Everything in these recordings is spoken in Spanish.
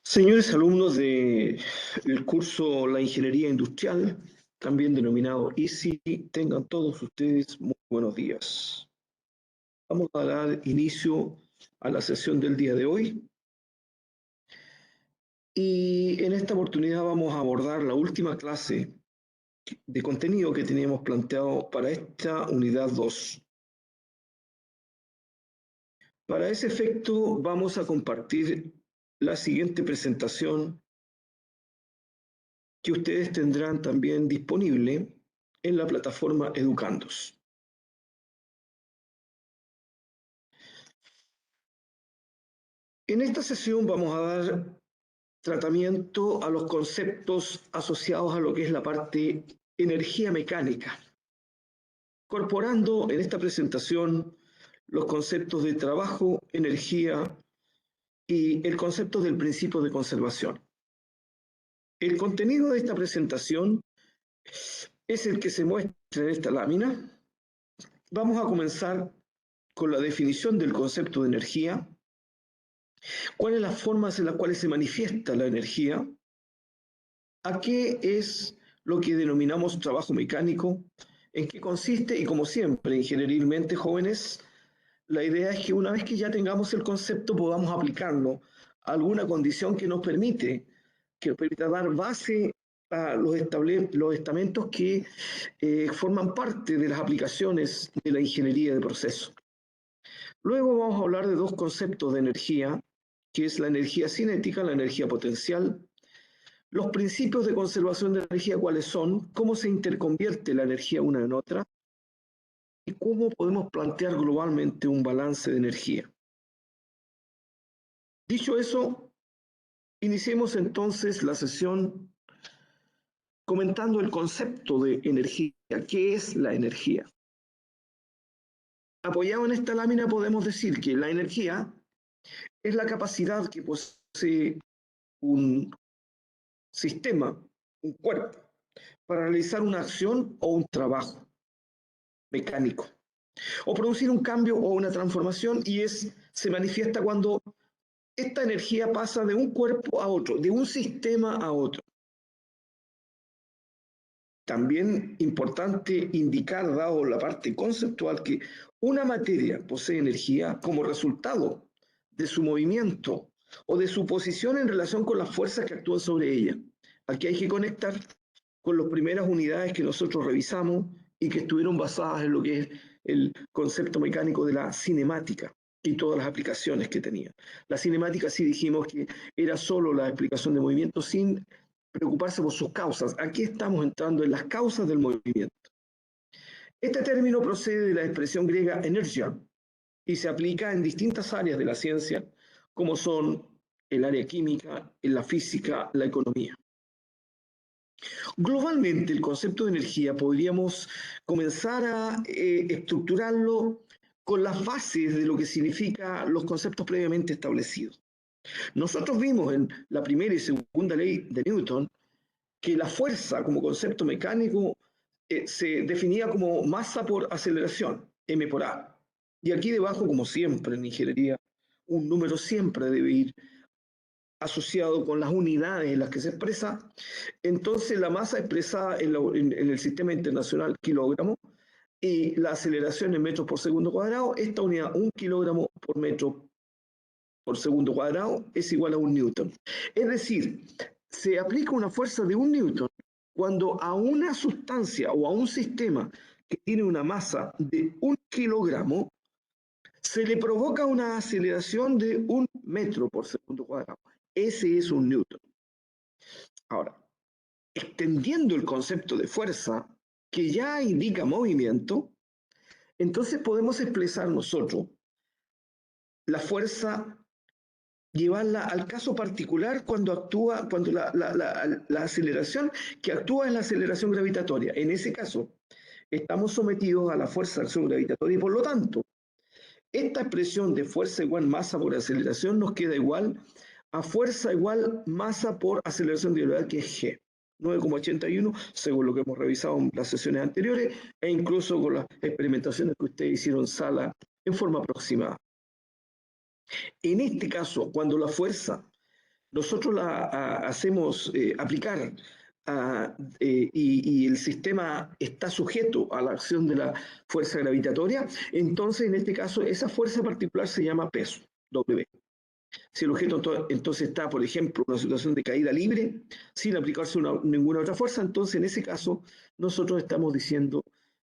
Señores alumnos del curso La Ingeniería Industrial, también denominado ISI, tengan todos ustedes muy buenos días. Vamos a dar inicio a la sesión del día de hoy y en esta oportunidad vamos a abordar la última clase de contenido que teníamos planteado para esta unidad 2. Para ese efecto vamos a compartir la siguiente presentación que ustedes tendrán también disponible en la plataforma Educandos. En esta sesión vamos a dar tratamiento a los conceptos asociados a lo que es la parte energía mecánica, incorporando en esta presentación los conceptos de trabajo, energía y el concepto del principio de conservación. El contenido de esta presentación es el que se muestra en esta lámina. Vamos a comenzar con la definición del concepto de energía, cuáles son las formas en las cuales se manifiesta la energía, a qué es lo que denominamos trabajo mecánico, en qué consiste y como siempre, ingenierilmente jóvenes, la idea es que una vez que ya tengamos el concepto podamos aplicarlo a alguna condición que nos permita dar base a los estamentos que forman parte de las aplicaciones de la ingeniería de proceso. Luego vamos a hablar de dos conceptos de energía, que es la energía cinética, la energía potencial, los principios de conservación de energía, cuáles son, cómo se interconvierte la energía una en otra y cómo podemos plantear globalmente un balance de energía. Dicho eso, iniciemos entonces la sesión comentando el concepto de energía. ¿Qué es la energía? Apoyado en esta lámina podemos decir que la energía es la capacidad que posee un sistema, un cuerpo, para realizar una acción o un trabajo mecánico, o producir un cambio o una transformación, y se manifiesta cuando esta energía pasa de un cuerpo a otro, de un sistema a otro. También importante indicar, dado la parte conceptual, que una materia posee energía como resultado de su movimiento o de su posición en relación con las fuerzas que actúan sobre ella. Aquí hay que conectar con las primeras unidades que nosotros revisamos y que estuvieron basadas en lo que es el concepto mecánico de la cinemática y todas las aplicaciones que tenía. La cinemática sí dijimos que era solo la explicación de movimiento sin preocuparse por sus causas. Aquí estamos entrando en las causas del movimiento. Este término procede de la expresión griega energia y se aplica en distintas áreas de la ciencia, como son el área química, en la física, la economía. Globalmente, el concepto de energía podríamos comenzar a estructurarlo con las bases de lo que significan los conceptos previamente establecidos. Nosotros vimos en la primera y segunda ley de Newton que la fuerza como concepto mecánico se definía como masa por aceleración, m por a. Y aquí debajo, como siempre en ingeniería, un número siempre debe ir asociado con las unidades en las que se expresa. Entonces la masa expresada en el sistema internacional kilogramo y la aceleración en metros por segundo cuadrado, esta unidad 1 kilogramo por metro por segundo cuadrado es igual a 1 newton. Es decir, se aplica una fuerza de 1 newton cuando a una sustancia o a un sistema que tiene una masa de 1 kilogramo se le provoca una aceleración de 1 metro por segundo cuadrado. Ese es 1 newton. Ahora, extendiendo el concepto de fuerza, que ya indica movimiento, entonces podemos expresar nosotros la fuerza, llevarla al caso particular cuando la aceleración que actúa es la aceleración gravitatoria. En ese caso, estamos sometidos a la fuerza de acción gravitatoria y por lo tanto, esta expresión de fuerza igual masa por aceleración nos queda igual a fuerza igual masa por aceleración de gravedad, que es G. 9,81, según lo que hemos revisado en las sesiones anteriores, e incluso con las experimentaciones que ustedes hicieron en sala en forma aproximada. En este caso, cuando la fuerza nosotros la hacemos aplicar y el sistema está sujeto a la acción de la fuerza gravitatoria, entonces en este caso esa fuerza particular se llama peso, W. Si el objeto entonces está, por ejemplo, en una situación de caída libre, sin aplicarse ninguna otra fuerza, entonces en ese caso nosotros estamos diciendo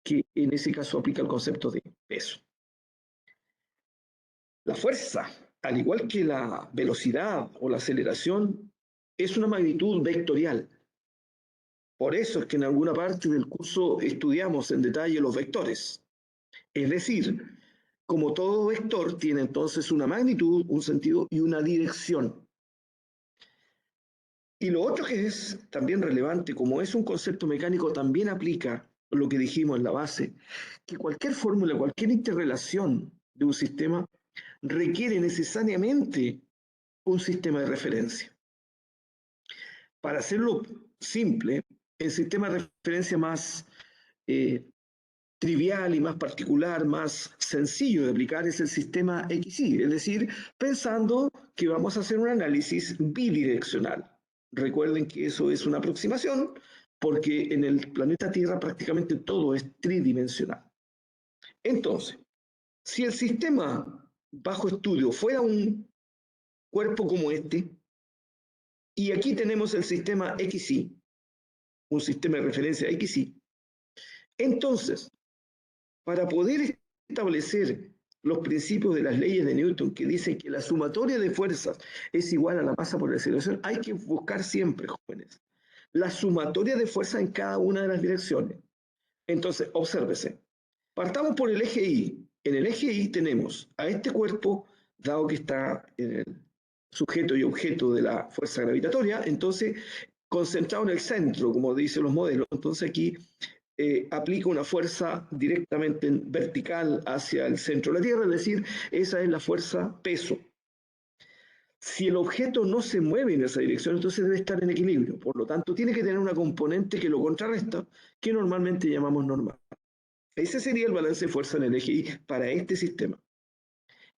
que en ese caso aplica el concepto de peso. La fuerza, al igual que la velocidad o la aceleración, es una magnitud vectorial. Por eso es que en alguna parte del curso estudiamos en detalle los vectores. Es decir, como todo vector tiene entonces una magnitud, un sentido y una dirección. Y lo otro que es también relevante, como es un concepto mecánico, también aplica lo que dijimos en la base, que cualquier fórmula, cualquier interrelación de un sistema requiere necesariamente un sistema de referencia. Para hacerlo simple, el sistema de referencia más trivial y más particular, más sencillo de aplicar es el sistema XY, es decir, pensando que vamos a hacer un análisis bidireccional. Recuerden que eso es una aproximación porque en el planeta Tierra prácticamente todo es tridimensional. Entonces, si el sistema bajo estudio fuera un cuerpo como este, y aquí tenemos el sistema XY, un sistema de referencia XY, entonces, para poder establecer los principios de las leyes de Newton que dicen que la sumatoria de fuerzas es igual a la masa por la aceleración, hay que buscar siempre, jóvenes, la sumatoria de fuerzas en cada una de las direcciones. Entonces, obsérvese. Partamos por el eje Y. En el eje Y tenemos a este cuerpo, dado que está en el sujeto y objeto de la fuerza gravitatoria, entonces concentrado en el centro, como dicen los modelos. Entonces aquí aplica una fuerza directamente vertical hacia el centro de la Tierra, es decir, esa es la fuerza peso. Si el objeto no se mueve en esa dirección, entonces debe estar en equilibrio. Por lo tanto, tiene que tener una componente que lo contrarresta, que normalmente llamamos normal. Ese sería el balance de fuerza en el eje Y para este sistema.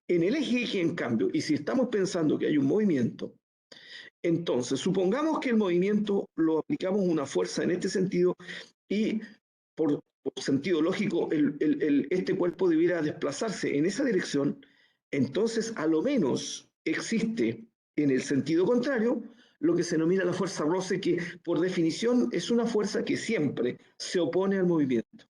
En el eje Y, en cambio, y si estamos pensando que hay un movimiento, entonces supongamos que el movimiento lo aplicamos una fuerza en este sentido y por sentido lógico este cuerpo debiera desplazarse en esa dirección, entonces a lo menos existe en el sentido contrario lo que se denomina la fuerza roce, que por definición es una fuerza que siempre se opone al movimiento.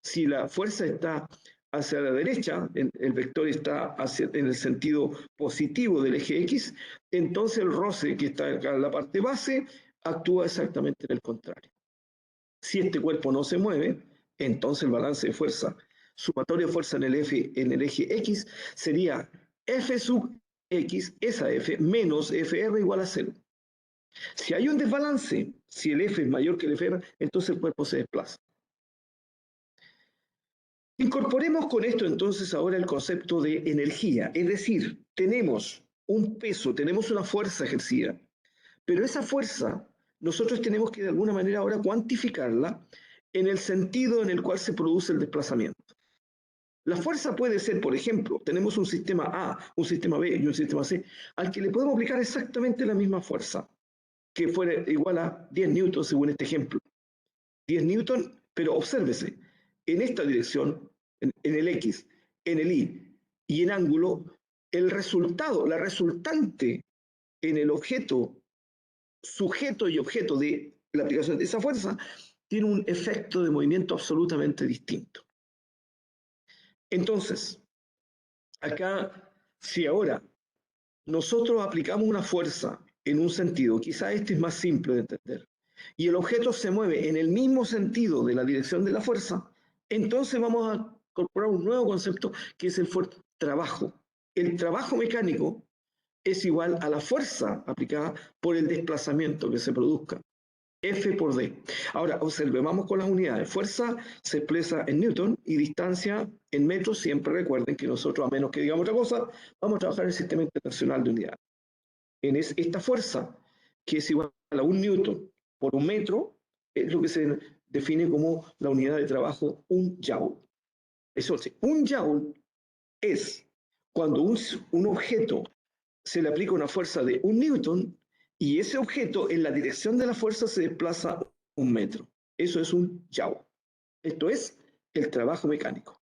Si la fuerza está hacia la derecha, el vector está en el sentido positivo del eje X, entonces el roce que está acá en la parte base actúa exactamente en el contrario. Si este cuerpo no se mueve, entonces el balance de fuerza, sumatoria de fuerza en el eje X, sería F sub X, esa F, menos FR igual a 0. Si hay un desbalance, si el F es mayor que el FR, entonces el cuerpo se desplaza. Incorporemos con esto entonces ahora el concepto de energía, es decir, tenemos un peso, tenemos una fuerza ejercida, pero esa fuerza nosotros tenemos que de alguna manera ahora cuantificarla en el sentido en el cual se produce el desplazamiento. La fuerza puede ser, por ejemplo, tenemos un sistema A, un sistema B y un sistema C, al que le podemos aplicar exactamente la misma fuerza, que fuera igual a 10 newtons según este ejemplo. 10 newtons, pero obsérvese, en esta dirección, en el X, en el Y y en ángulo, el resultado, la resultante en el objeto, sujeto y objeto de la aplicación de esa fuerza, tiene un efecto de movimiento absolutamente distinto. Entonces, acá, si ahora nosotros aplicamos una fuerza en un sentido, quizá este es más simple de entender, y el objeto se mueve en el mismo sentido de la dirección de la fuerza, entonces vamos a incorporar un nuevo concepto que es el trabajo. El trabajo mecánico es igual a la fuerza aplicada por el desplazamiento que se produzca. F por D. Ahora, observe, vamos con las unidades. Fuerza se expresa en Newton y distancia en metros. Siempre recuerden que nosotros, a menos que digamos otra cosa, vamos a trabajar en el sistema internacional de unidades. En esta fuerza, que es igual a 1 Newton por 1 metro, es lo que se define como la unidad de trabajo, 1 Joule. Eso sí, 1 Joule es cuando un objeto se le aplica una fuerza de 1 Newton, Y ese objeto en la dirección de la fuerza se desplaza 1 metro. Eso es un Joule. Esto es el trabajo mecánico.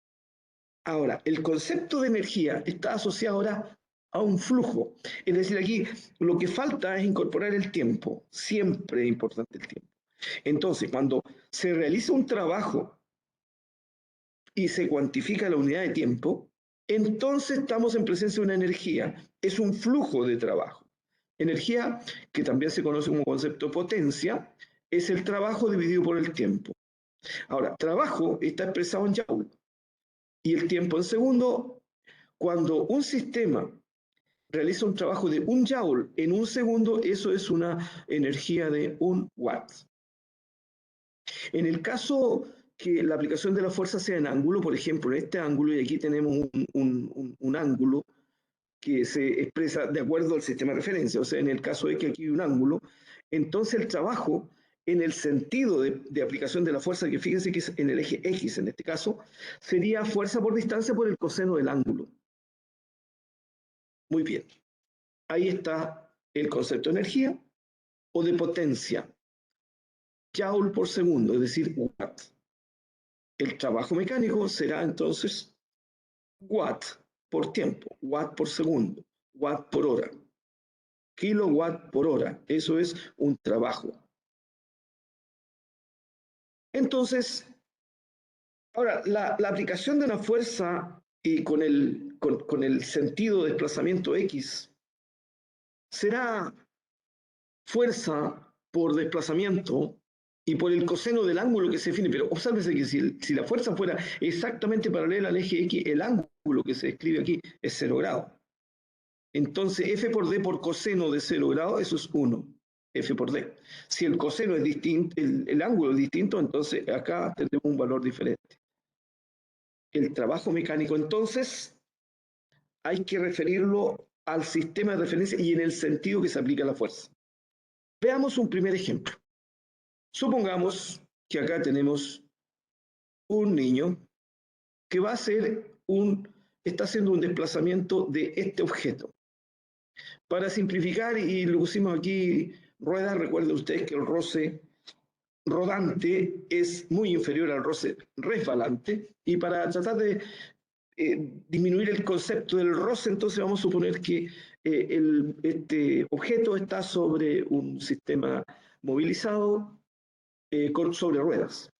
Ahora, el concepto de energía está asociado ahora a un flujo. Es decir, aquí lo que falta es incorporar el tiempo. Siempre es importante el tiempo. Entonces, cuando se realiza un trabajo y se cuantifica la unidad de tiempo, entonces estamos en presencia de una energía. Es un flujo de trabajo. Energía, que también se conoce como concepto de potencia, es el trabajo dividido por el tiempo. Ahora, trabajo está expresado en Joule y el tiempo en segundo. Cuando un sistema realiza un trabajo de 1 Joule en 1 segundo, eso es una energía de 1 watt. En el caso que la aplicación de la fuerza sea en ángulo, por ejemplo, en este ángulo, y aquí tenemos un ángulo que se expresa de acuerdo al sistema de referencia, o sea, en el caso de que aquí hay un ángulo, entonces el trabajo en el sentido de aplicación de la fuerza, que fíjense que es en el eje X en este caso, sería fuerza por distancia por el coseno del ángulo. Muy bien. Ahí está el concepto de energía o de potencia. Joule por segundo, es decir, watt. El trabajo mecánico será entonces watt por tiempo, watt por segundo, watt por hora, kilowatt por hora. Eso es un trabajo. Entonces, ahora, la aplicación de una fuerza y con el sentido de desplazamiento X será fuerza por desplazamiento y por el coseno del ángulo que se define. Pero obsérvese que si la fuerza fuera exactamente paralela al eje X, el ángulo que se describe aquí es 0 grados. Entonces, F por D por coseno de 0 grados, eso es 1. F por D. Si el coseno es distinto, el ángulo es distinto, entonces acá tendremos un valor diferente. El trabajo mecánico, entonces, hay que referirlo al sistema de referencia y en el sentido que se aplica la fuerza. Veamos un primer ejemplo. Supongamos que acá tenemos un niño que está haciendo un desplazamiento de este objeto. Para simplificar, y lo pusimos aquí, rueda, recuerden ustedes que el roce rodante es muy inferior al roce resbalante, y para tratar de disminuir el concepto del roce, entonces vamos a suponer que este objeto está sobre un sistema movilizado sobre ruedas.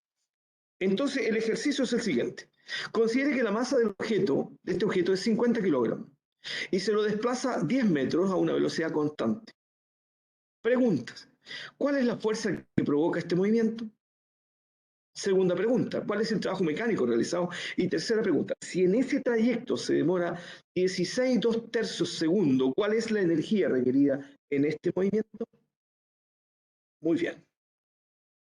Entonces el ejercicio es el siguiente. Considere que la masa de este objeto es 50 kilogramos y se lo desplaza 10 metros a una velocidad constante. Preguntas. ¿Cuál es la fuerza que provoca este movimiento? Segunda pregunta, ¿cuál es el trabajo mecánico realizado? Y tercera pregunta, si en ese trayecto se demora 16,2 segundos, ¿cuál es la energía requerida en este movimiento? Muy bien.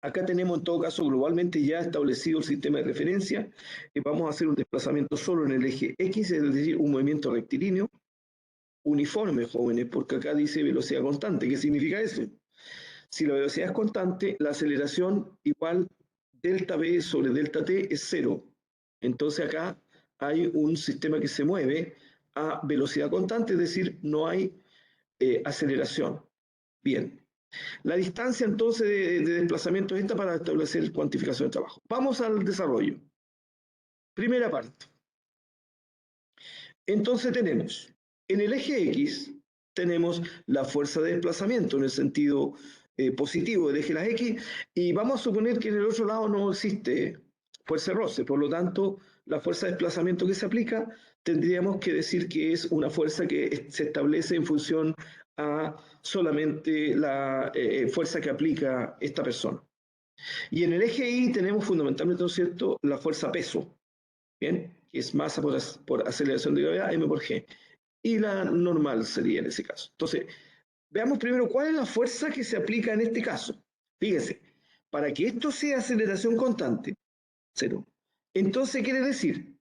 Acá tenemos en todo caso globalmente ya establecido el sistema de referencia. Vamos a hacer un desplazamiento solo en el eje X, es decir, un movimiento rectilíneo, uniforme, jóvenes, porque acá dice velocidad constante. ¿Qué significa eso? Si la velocidad es constante, la aceleración igual delta V sobre delta T es 0. Entonces acá hay un sistema que se mueve a velocidad constante, es decir, no hay aceleración. Bien. La distancia entonces de desplazamiento es esta para establecer cuantificación de trabajo. Vamos al desarrollo. Primera parte. Entonces tenemos, en el eje X, tenemos la fuerza de desplazamiento en el sentido positivo del eje de las X, y vamos a suponer que en el otro lado no existe fuerza de roce, por lo tanto, la fuerza de desplazamiento que se aplica, tendríamos que decir que es una fuerza que se establece en función a solamente la fuerza que aplica esta persona. Y en el eje Y tenemos fundamentalmente, ¿no es cierto?, la fuerza peso, ¿bien?, que es masa por aceleración de gravedad, m por g. Y la normal sería en ese caso. Entonces, veamos primero cuál es la fuerza que se aplica en este caso. Fíjense, para que esto sea aceleración constante, 0, entonces quiere decir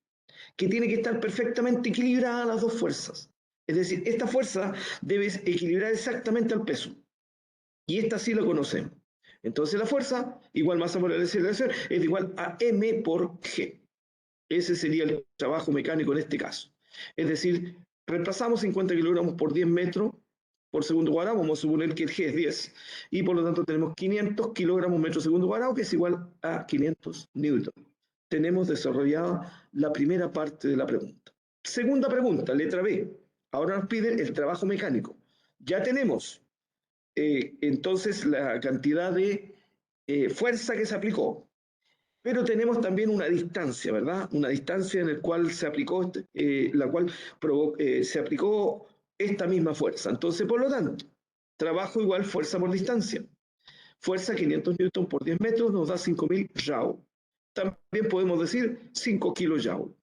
que tiene que estar perfectamente equilibrada las dos fuerzas. Es decir, esta fuerza debe equilibrar exactamente al peso. Y esta sí la conocemos. Entonces la fuerza, igual masa por la aceleración, es igual a m por g. Ese sería el trabajo mecánico en este caso. Es decir, reemplazamos 50 kilogramos por 10 metros por segundo cuadrado, vamos a suponer que el G es 10, y por lo tanto tenemos 500 kilogramos metro segundo cuadrado, que es igual a 500 newton. Tenemos desarrollada la primera parte de la pregunta. Segunda pregunta, letra B. Ahora nos piden el trabajo mecánico. Ya tenemos entonces la cantidad de fuerza que se aplicó, pero tenemos también una distancia, ¿verdad? Una distancia en la cual se aplicó, se aplicó esta misma fuerza. Entonces, por lo tanto, trabajo igual fuerza por distancia. Fuerza 500 newton por 10 metros nos da 5.000 joule. También podemos decir 5 kilojoule.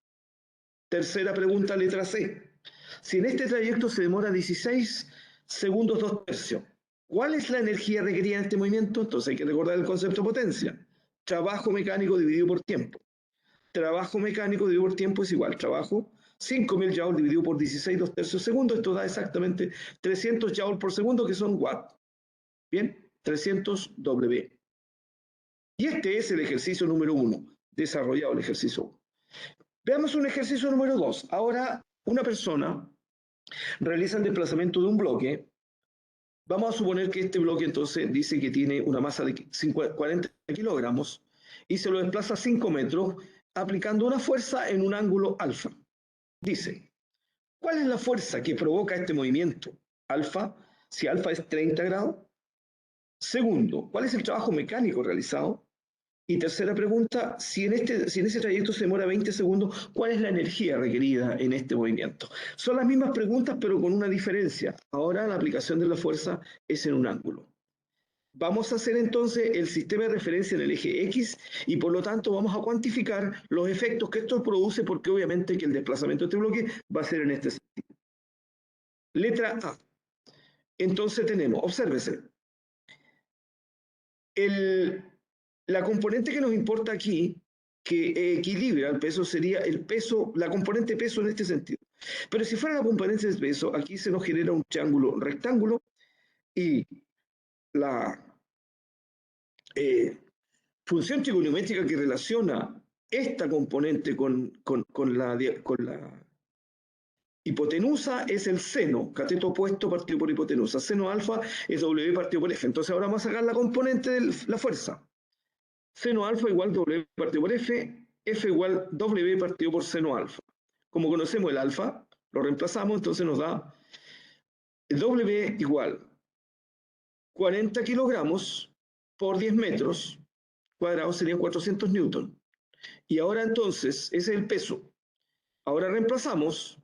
Tercera pregunta, letra C. Si en este trayecto se demora 16 segundos 2 tercios, ¿cuál es la energía requerida en este movimiento? Entonces hay que recordar el concepto de potencia. Trabajo mecánico dividido por tiempo. Trabajo mecánico dividido por tiempo es igual. Trabajo 5.000 joules dividido por 16 2 tercios segundos. Esto da exactamente 300 joules por segundo, que son watts. Bien, 300 W. Y este es el ejercicio número 1, desarrollado el ejercicio 1. Veamos un ejercicio número 2. Ahora, una persona realiza el desplazamiento de un bloque. Vamos a suponer que este bloque entonces dice que tiene una masa de 40 kilogramos y se lo desplaza 5 metros aplicando una fuerza en un ángulo alfa. Dice, ¿cuál es la fuerza que provoca este movimiento? Alfa, si alfa es 30 grados. Segundo, ¿cuál es el trabajo mecánico realizado? Y tercera pregunta, si en ese trayecto se demora 20 segundos, ¿cuál es la energía requerida en este movimiento? Son las mismas preguntas, pero con una diferencia. Ahora la aplicación de la fuerza es en un ángulo. Vamos a hacer entonces el sistema de referencia en el eje X y por lo tanto vamos a cuantificar los efectos que esto produce, porque obviamente que el desplazamiento de este bloque va a ser en este sentido. Letra A. Entonces tenemos, obsérvese, la componente que nos importa aquí, que equilibra el peso, sería el peso, la componente peso en este sentido. Pero si fuera la componente de peso, aquí se nos genera un triángulo rectángulo y la función trigonométrica que relaciona esta componente con la hipotenusa es el seno, cateto opuesto partido por hipotenusa. Seno alfa es W partido por F. Entonces ahora vamos a sacar la componente de la fuerza. Seno alfa igual W partido por F, F igual W partido por seno alfa. Como conocemos el alfa, lo reemplazamos, entonces nos da W igual 40 kilogramos por 10 metros cuadrados serían 400 newton. Y ahora entonces, ese es el peso. Ahora reemplazamos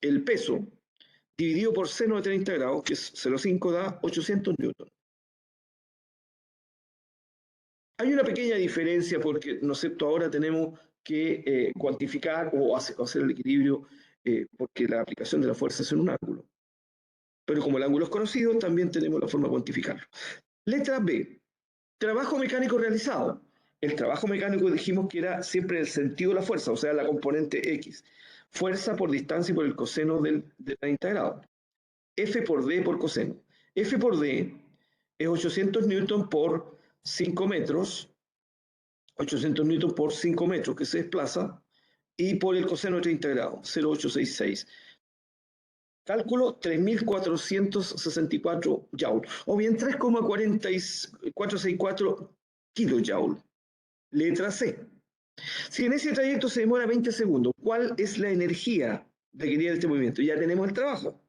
el peso dividido por seno de 30 grados, que es 0,5, da 800 newton. Hay una pequeña diferencia porque, ¿no es cierto?, ahora tenemos que cuantificar o hacer el equilibrio porque la aplicación de la fuerza es en un ángulo. Pero como el ángulo es conocido, también tenemos la forma de cuantificarlo. Letra B. Trabajo mecánico realizado. El trabajo mecánico dijimos que era siempre el sentido de la fuerza, o sea, la componente X. Fuerza por distancia y por el coseno de 30 grados. F por D por coseno. F por D es 800 newton por 5 metros, 800 newton por 5 metros que se desplaza, y por el coseno de 30 grados, 0,866. Cálculo 3.464 joule, o bien 3,464 kilojoule. Letra C. Si en ese trayecto se demora 20 segundos, ¿cuál es la energía requerida de este movimiento? Ya tenemos el trabajo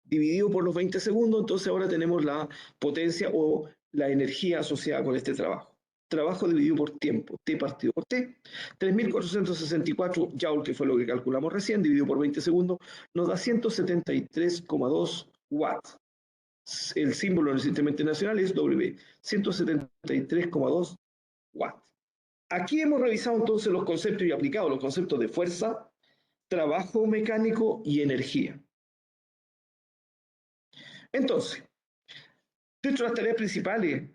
dividido por los 20 segundos, entonces ahora tenemos la potencia o la energía asociada con este trabajo. Trabajo dividido por tiempo, T partido por T, 3.464 joule, que fue lo que calculamos recién, dividido por 20 segundos, nos da 173,2 watts. El símbolo en el sistema internacional es W, 173,2 watts. Aquí hemos revisado entonces los conceptos y aplicado los conceptos de fuerza, trabajo mecánico y energía. Entonces, dentro de las tareas principales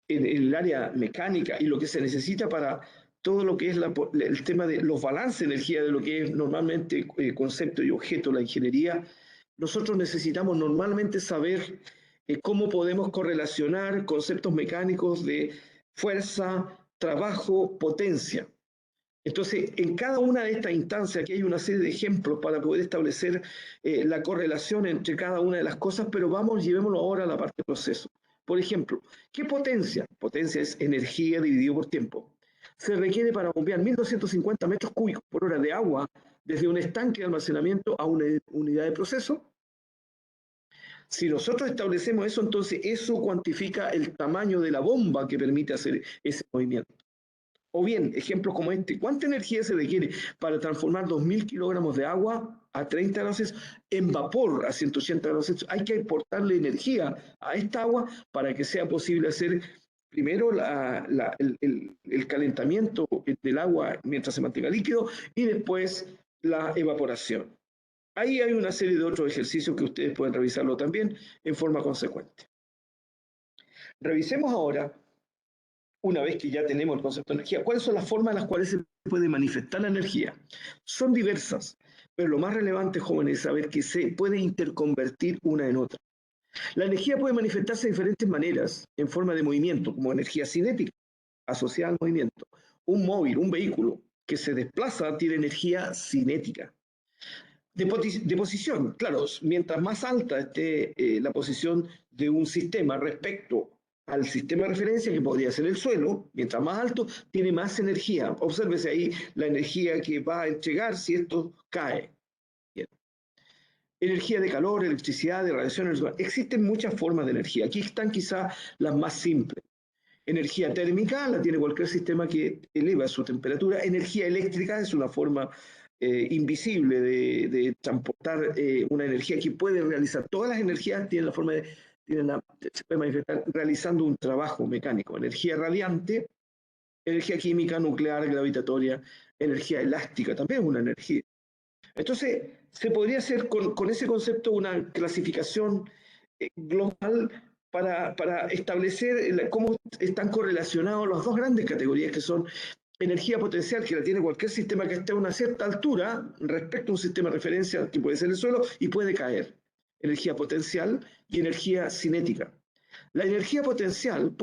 en el área mecánica y lo que se necesita para todo lo que es el tema de los balances de energía, de lo que es normalmente concepto y objeto de la ingeniería, nosotros necesitamos normalmente saber cómo podemos correlacionar conceptos mecánicos de fuerza, trabajo, potencia. Entonces, en cada una de estas instancias, aquí hay una serie de ejemplos para poder establecer la correlación entre cada una de las cosas, pero llevémoslo ahora a la parte de proceso. Por ejemplo, ¿qué potencia? Potencia es energía dividido por tiempo. Se requiere para bombear 1.250 metros cúbicos por hora de agua desde un estanque de almacenamiento a una unidad de proceso. Si nosotros establecemos eso, entonces eso cuantifica el tamaño de la bomba que permite hacer ese movimiento. O bien, ejemplos como este, ¿cuánta energía se requiere para transformar 2.000 kilogramos de agua a 30 grados Celsius en vapor a 180 grados Celsius? Hay que aportarle energía a esta agua para que sea posible hacer primero el calentamiento del agua mientras se mantenga líquido y después la evaporación. Ahí hay una serie de otros ejercicios que ustedes pueden revisarlo también en forma consecuente. Revisemos ahora, una vez que ya tenemos el concepto de energía, ¿cuáles son las formas en las cuales se puede manifestar la energía? Son diversas, pero lo más relevante, jóvenes, es saber que se puede interconvertir una en otra. La energía puede manifestarse de diferentes maneras, en forma de movimiento, como energía cinética, asociada al movimiento. Un móvil, un vehículo que se desplaza tiene energía cinética. De posición, claro, mientras más alta esté la posición de un sistema respecto al sistema de referencia, que podría ser el suelo, mientras más alto, tiene más energía. Obsérvese ahí la energía que va a entregar si esto cae. Bien. Energía de calor, electricidad, de radiación. Existen muchas formas de energía. Aquí están quizás las más simples. Energía térmica la tiene cualquier sistema que eleva su temperatura. Energía eléctrica es una forma invisible de transportar una energía que puede realizar. Todas las energías tienen la forma se puede manifestar realizando un trabajo mecánico. Energía radiante, energía química, nuclear, gravitatoria, energía elástica, también es una energía. Entonces, se podría hacer con ese concepto una clasificación global para establecer cómo están correlacionados las dos grandes categorías que son energía potencial, que la tiene cualquier sistema que esté a una cierta altura respecto a un sistema de referencia que puede ser el suelo y puede caer. Energía potencial y energía cinética. La energía potencial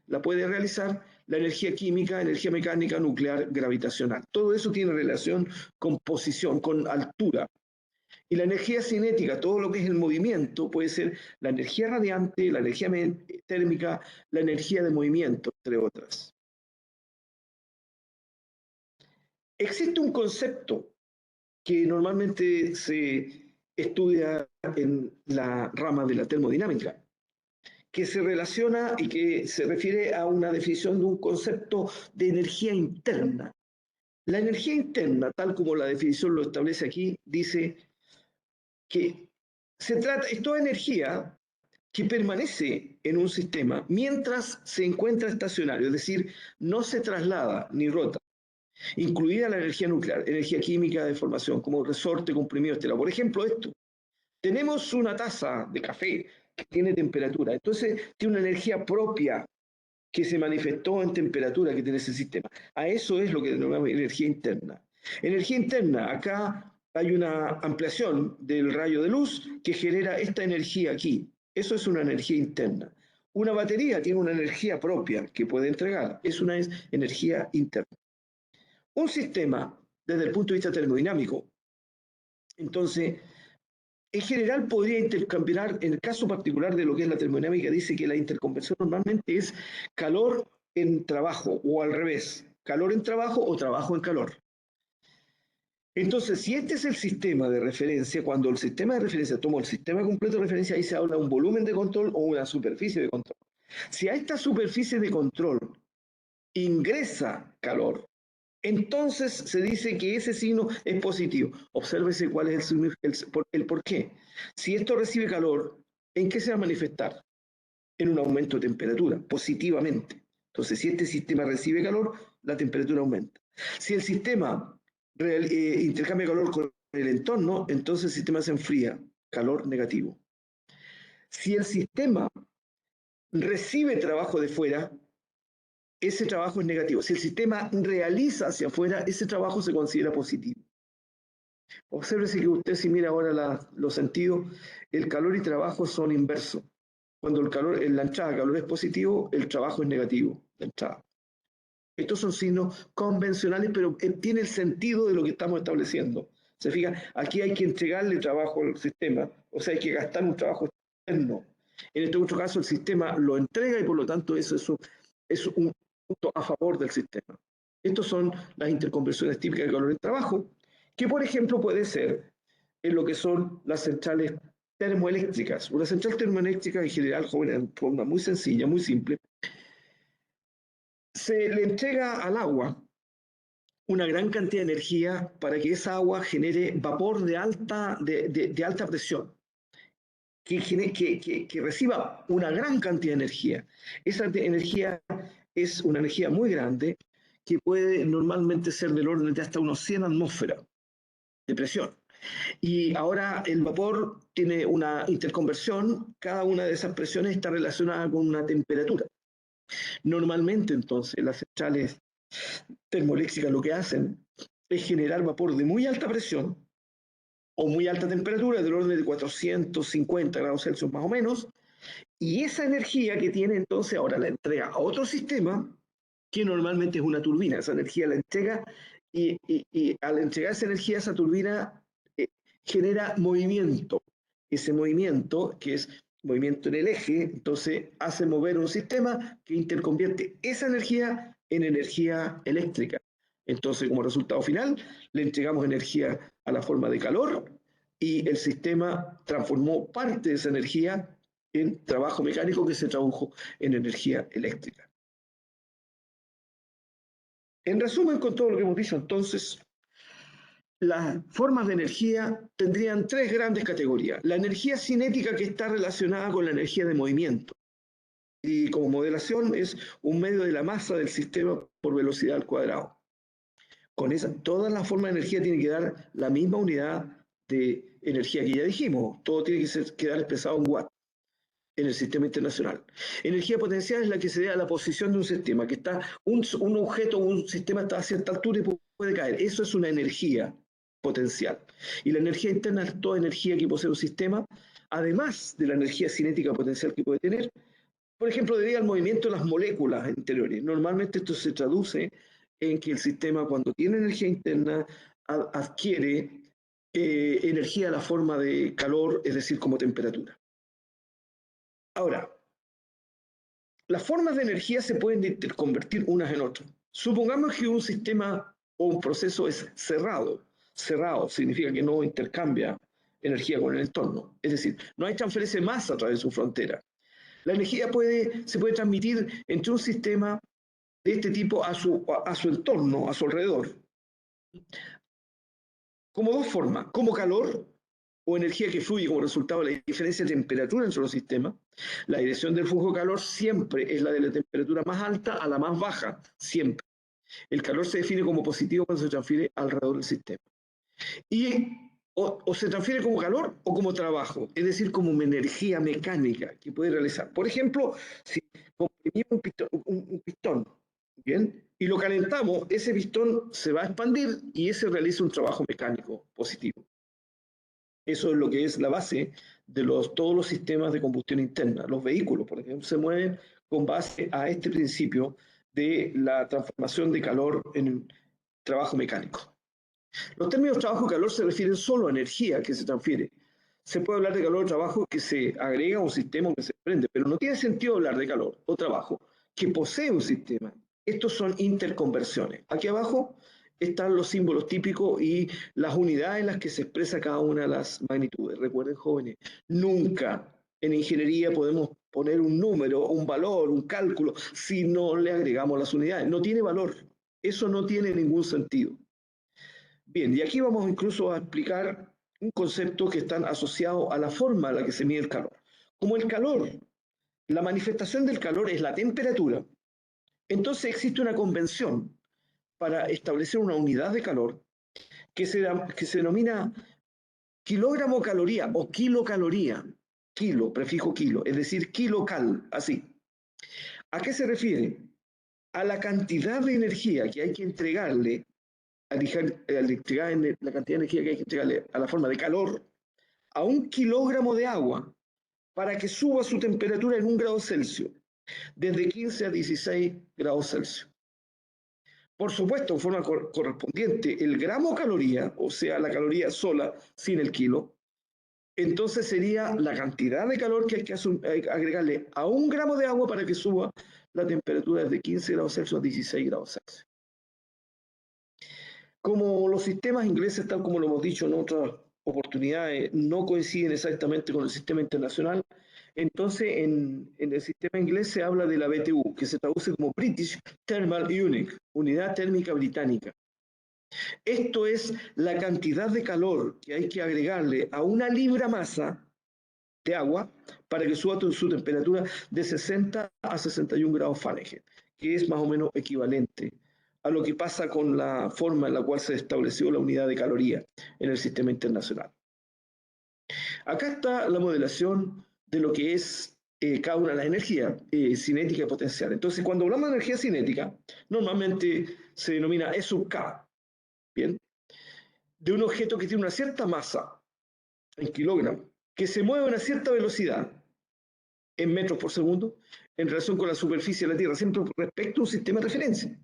la puede realizar la energía química, energía mecánica, nuclear, gravitacional. Todo eso tiene relación con posición, con altura. Y la energía cinética, todo lo que es el movimiento, puede ser la energía radiante, la energía térmica, la energía de movimiento, entre otras. Existe un concepto que normalmente se estudia en la rama de la termodinámica, que se relaciona y que se refiere a una definición de un concepto de energía interna. La energía interna, tal como la definición lo establece aquí, dice que es toda energía que permanece en un sistema mientras se encuentra estacionario, es decir, no se traslada ni rota, incluida la energía nuclear, energía química de formación, como resorte comprimido estelar. Por ejemplo, esto. Tenemos una taza de café que tiene temperatura, entonces tiene una energía propia que se manifestó en temperatura que tiene ese sistema. A eso es lo que denominamos energía interna. Energía interna, acá hay una ampliación del rayo de luz que genera esta energía aquí. Eso es una energía interna. Una batería tiene una energía propia que puede entregar. Eso es energía interna. Un sistema, desde el punto de vista termodinámico, entonces, en general podría intercambiar, en el caso particular de lo que es la termodinámica, dice que la interconversión normalmente es calor en trabajo o al revés, calor en trabajo o trabajo en calor. Entonces, si este es el sistema de referencia, cuando el sistema de referencia toma el sistema completo de referencia, ahí se habla de un volumen de control o una superficie de control. Si a esta superficie de control ingresa calor, entonces se dice que ese signo es positivo. Obsérvese cuál es el por qué. Si esto recibe calor, ¿en qué se va a manifestar? En un aumento de temperatura, positivamente. Entonces, si este sistema recibe calor, la temperatura aumenta. Si el sistema intercambia calor con el entorno, entonces el sistema se enfría, calor negativo. Si el sistema recibe trabajo de fuera, ese trabajo es negativo. Si el sistema realiza hacia afuera, ese trabajo se considera positivo. Obsérvese que usted, si mira ahora los sentidos, el calor y trabajo son inversos. Cuando el calor, en la entrada, el calor es positivo, el trabajo es negativo, la entrada. Estos son signos convencionales, pero tiene el sentido de lo que estamos estableciendo. Se fija, aquí hay que entregarle trabajo al sistema, o sea, hay que gastar un trabajo externo. En este otro caso, el sistema lo entrega y por lo tanto eso es un punto a favor del sistema. Estos son las interconversiones típicas de calor en trabajo, que por ejemplo puede ser en lo que son las centrales termoeléctricas. Una central termoeléctrica en general, joven, en forma muy sencilla, muy simple, se le entrega al agua una gran cantidad de energía para que esa agua genere vapor de alta presión, que reciba una gran cantidad de energía. Esa energía es una energía muy grande que puede normalmente ser del orden de hasta unos 100 atmósferas de presión. Y ahora el vapor tiene una interconversión, cada una de esas presiones está relacionada con una temperatura. Normalmente entonces las centrales termoeléctricas lo que hacen es generar vapor de muy alta presión o muy alta temperatura, del orden de 450 grados Celsius más o menos, y esa energía que tiene entonces ahora la entrega a otro sistema, que normalmente es una turbina. Esa energía la entrega y al entregar esa energía, esa turbina genera movimiento. Ese movimiento, que es movimiento en el eje, entonces hace mover un sistema que interconvierte esa energía en energía eléctrica. Entonces, como resultado final, le entregamos energía a la forma de calor y el sistema transformó parte de esa energía en trabajo mecánico que se tradujo en energía eléctrica. En resumen, con todo lo que hemos dicho, entonces, las formas de energía tendrían tres grandes categorías. La energía cinética, que está relacionada con la energía de movimiento. Y como modelación es un medio de la masa del sistema por velocidad al cuadrado. Con esa, toda la forma de energía tiene que dar la misma unidad de energía que ya dijimos. Todo tiene que quedar expresado en watts en el sistema internacional. Energía potencial es la que se da a la posición de un sistema, que está un objeto o un sistema está a cierta altura y puede caer. Eso es una energía potencial. Y la energía interna es toda energía que posee un sistema, además de la energía cinética potencial que puede tener, por ejemplo, debido al movimiento de las moléculas interiores. Normalmente esto se traduce en que el sistema, cuando tiene energía interna, adquiere energía a la forma de calor, es decir, como temperatura. Ahora, las formas de energía se pueden convertir unas en otras. Supongamos que un sistema o un proceso es cerrado. Cerrado significa que no intercambia energía con el entorno. Es decir, no hay transferencia de masa a través de su frontera. La energía se puede transmitir entre un sistema de este tipo a su entorno, a su alrededor, como dos formas, como calor o energía que fluye como resultado de la diferencia de temperatura entre los sistemas. La dirección del flujo de calor siempre es la de la temperatura más alta a la más baja, siempre. El calor se define como positivo cuando se transfiere alrededor del sistema. Y o se transfiere como calor o como trabajo, es decir, como una energía mecánica que puede realizar. Por ejemplo, si comprimimos un pistón, ¿bien? Y lo calentamos, ese pistón se va a expandir y ese realiza un trabajo mecánico positivo. Eso es lo que es la base de todos los sistemas de combustión interna. Los vehículos, por ejemplo, se mueven con base a este principio de la transformación de calor en trabajo mecánico. Los términos trabajo y calor se refieren solo a energía que se transfiere. Se puede hablar de calor o trabajo que se agrega a un sistema o que se prende, pero no tiene sentido hablar de calor o trabajo que posee un sistema. Estos son interconversiones. Aquí abajo están los símbolos típicos y las unidades en las que se expresa cada una de las magnitudes. Recuerden, jóvenes, nunca en ingeniería podemos poner un número, un valor, un cálculo, si no le agregamos las unidades. No tiene valor. Eso no tiene ningún sentido. Bien, y aquí vamos incluso a explicar un concepto que está asociado a la forma en la que se mide el calor. Como el calor, la manifestación del calor es la temperatura, entonces existe una convención para establecer una unidad de calor que se denomina kilogramo caloría o kilocaloría, kilo, prefijo kilo, es decir, kilocal, así. ¿A qué se refiere? A la cantidad de energía que hay que entregarle al entregar la cantidad de energía que hay que entregarle a la forma de calor a un kilogramo de agua para que suba su temperatura en 1 grado Celsius, desde 15 a 16 grados Celsius. por supuesto, en forma correspondiente, el gramo caloría, o sea, la caloría sola, sin el kilo, entonces sería la cantidad de calor que hay que agregarle a 1 gramo de agua para que suba la temperatura desde 15 grados Celsius a 16 grados Celsius. Como los sistemas ingleses, tal como lo hemos dicho en otras oportunidades, no coinciden exactamente con el sistema internacional, entonces en el sistema inglés se habla de la BTU, que se traduce como British Thermal Unit, unidad térmica británica. Esto es la cantidad de calor que hay que agregarle a 1 libra masa de agua para que suba su temperatura de 60 a 61 grados Fahrenheit, que es más o menos equivalente a lo que pasa con la forma en la cual se estableció la unidad de caloría en el sistema internacional. Acá está la modelación de lo que es cada una de las energías, cinética y potencial. Entonces, cuando hablamos de energía cinética, normalmente se denomina E sub K, ¿bien? De un objeto que tiene una cierta masa en kilogramos, que se mueve a una cierta velocidad en metros por segundo en relación con la superficie de la Tierra, siempre respecto a un sistema de referencia.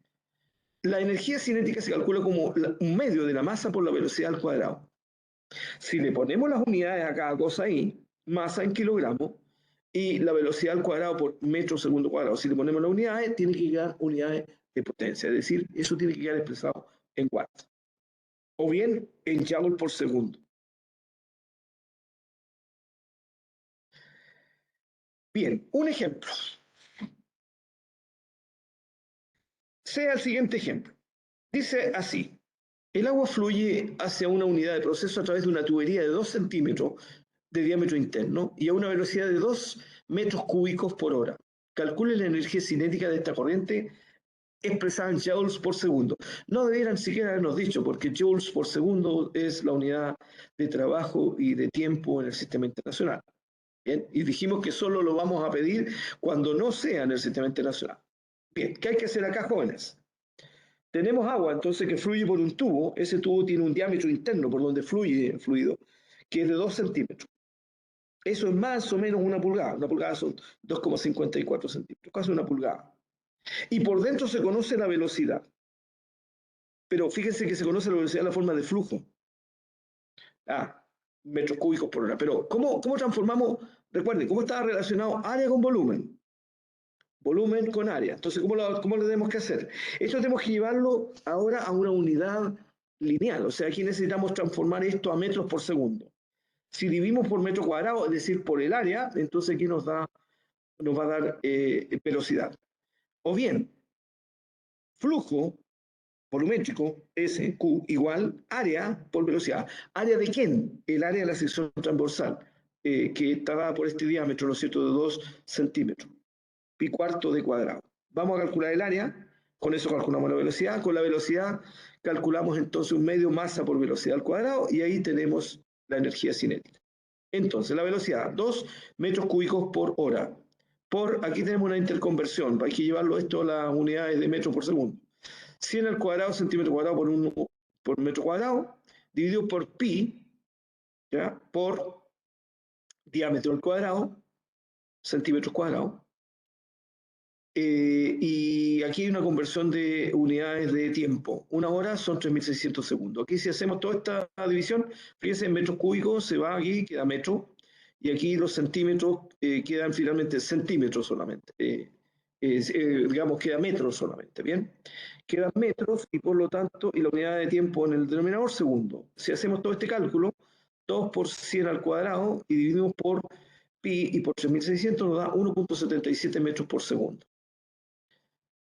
La energía cinética se calcula como un medio de la masa por la velocidad al cuadrado. Si le ponemos las unidades a cada cosa ahí, masa en kilogramos y la velocidad al cuadrado por metro segundo cuadrado, si le ponemos las unidades, tiene que quedar unidades de potencia, es decir, eso tiene que quedar expresado en watts o bien en joule por segundo. Bien, un ejemplo. Sea el siguiente ejemplo. Dice así: el agua fluye hacia una unidad de proceso a través de una tubería de 2 centímetros de diámetro interno y a una velocidad de 2 metros cúbicos por hora. Calcule la energía cinética de esta corriente expresada en joules por segundo. No debieran siquiera habernos dicho, porque joules por segundo es la unidad de trabajo y de tiempo en el sistema internacional. Bien, y dijimos que solo lo vamos a pedir cuando no sea en el sistema internacional. Bien, ¿qué hay que hacer acá, jóvenes? Tenemos agua, entonces, que fluye por un tubo. Ese tubo tiene un diámetro interno por donde fluye el fluido, que es de 2 centímetros. Eso es más o menos 1 pulgada. 1 pulgada son 2,54 centímetros, casi 1 pulgada. Y por dentro se conoce la velocidad. Pero fíjense que se conoce la velocidad en la forma de flujo. Metros cúbicos por hora. Pero, ¿cómo transformamos? Recuerden, ¿cómo está relacionado área con volumen? Volumen con área. Entonces, ¿cómo lo tenemos que hacer? Esto tenemos que llevarlo ahora a una unidad lineal. O sea, aquí necesitamos transformar esto a metros por segundo. Si dividimos por metro cuadrado, es decir, por el área, entonces aquí nos va a dar velocidad. O bien, flujo volumétrico, S, Q, igual área por velocidad. ¿Área de quién? El área de la sección transversal, que está dada por este diámetro, ¿no es cierto?, de 2 centímetros. Pi cuarto de cuadrado. Vamos a calcular el área, con eso calculamos la velocidad, con la velocidad calculamos entonces un medio masa por velocidad al cuadrado y ahí tenemos la energía cinética. Entonces la velocidad, 2 metros cúbicos por hora. Aquí tenemos una interconversión, hay que llevarlo esto a las unidades de metros por segundo. 100 al cuadrado, centímetro cuadrado por metro cuadrado, dividido por pi, ¿ya?, por diámetro al cuadrado, centímetros cuadrados. Y aquí hay una conversión de unidades de tiempo. 1 hora son 3.600 segundos. Aquí si hacemos toda esta división, fíjense, en metros cúbicos se va aquí, queda metro, y aquí los centímetros quedan finalmente centímetros solamente. Digamos, queda metros solamente, ¿bien? Quedan metros y por lo tanto, y la unidad de tiempo en el denominador, segundo. Si hacemos todo este cálculo, 2 por 100 al cuadrado y dividimos por pi y por 3.600 nos da 1,77 metros por segundo.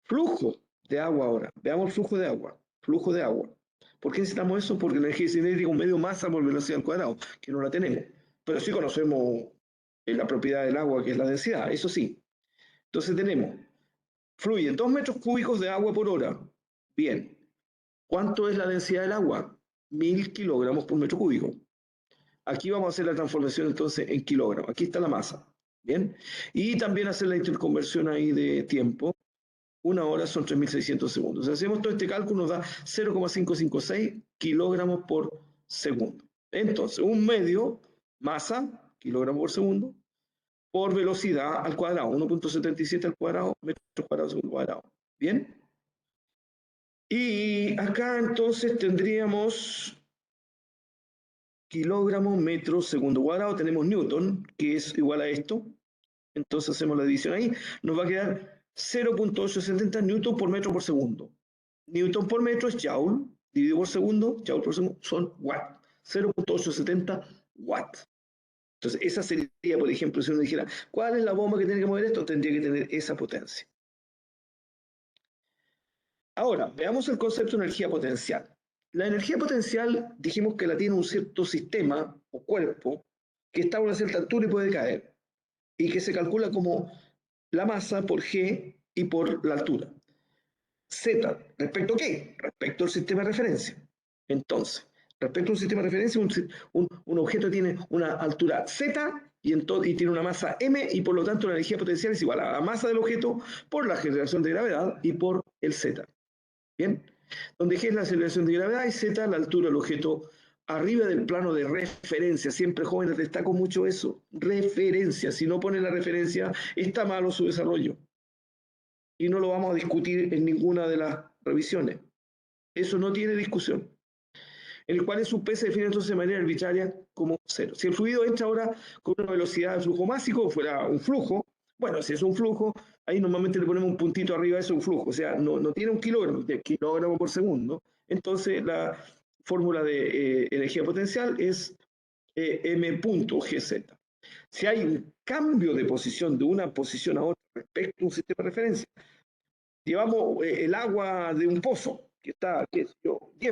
Flujo de agua ahora. Veamos el flujo de agua. Flujo de agua. ¿Por qué necesitamos eso? Porque la energía cinética es un medio masa por velocidad al cuadrado, que no la tenemos. Pero sí conocemos la propiedad del agua, que es la densidad, eso sí. Entonces tenemos, fluyen 2 metros cúbicos de agua por hora. Bien. ¿Cuánto es la densidad del agua? 1000 kilogramos por metro cúbico. Aquí vamos a hacer la transformación entonces en kilogramos. Aquí está la masa. Bien. Y también hacer la interconversión ahí de tiempo. 1 hora son 3.600 segundos. Si hacemos todo este cálculo nos da 0,556 kilogramos por segundo. Entonces, un medio, masa, kilogramos por segundo, por velocidad al cuadrado, 1,77 al cuadrado, metros cuadrados segundo cuadrado. ¿Bien? Y acá entonces tendríamos kilogramos, metros, segundo cuadrado, tenemos Newton, que es igual a esto. Entonces hacemos la división ahí, nos va a quedar 0.870 newton por metro por segundo. Newton por metro es joule, dividido por segundo, joule por segundo son watt. 0.870 watt. Entonces esa sería, por ejemplo, si uno dijera, ¿cuál es la bomba que tiene que mover esto? Tendría que tener esa potencia. Ahora, veamos el concepto de energía potencial. La energía potencial dijimos que la tiene un cierto sistema o cuerpo que está a una cierta altura y puede caer, y que se calcula como la masa por G y por la altura. Z, ¿respecto a qué? Respecto al sistema de referencia. Entonces, respecto a un sistema de referencia, un objeto tiene una altura Z y tiene una masa M, y por lo tanto la energía potencial es igual a la masa del objeto por la generación de gravedad y por el Z. ¿Bien? Donde G es la aceleración de gravedad y Z la altura del objeto arriba del plano de referencia. Siempre, jóvenes, destaco mucho eso. Referencia. Si no pone la referencia, está malo su desarrollo. Y no lo vamos a discutir en ninguna de las revisiones. Eso no tiene discusión. En el cual su P se define entonces de manera arbitraria como cero. Si el fluido entra ahora con una velocidad de flujo másico, fuera un flujo, bueno, si es un flujo, ahí normalmente le ponemos un puntito arriba de eso, un flujo. O sea, no tiene un kilogramo, tiene kilogramo por segundo. Entonces la fórmula de energía potencial es m.gz. Si hay un cambio de posición de una posición a otra respecto a un sistema de referencia, llevamos el agua de un pozo que está 10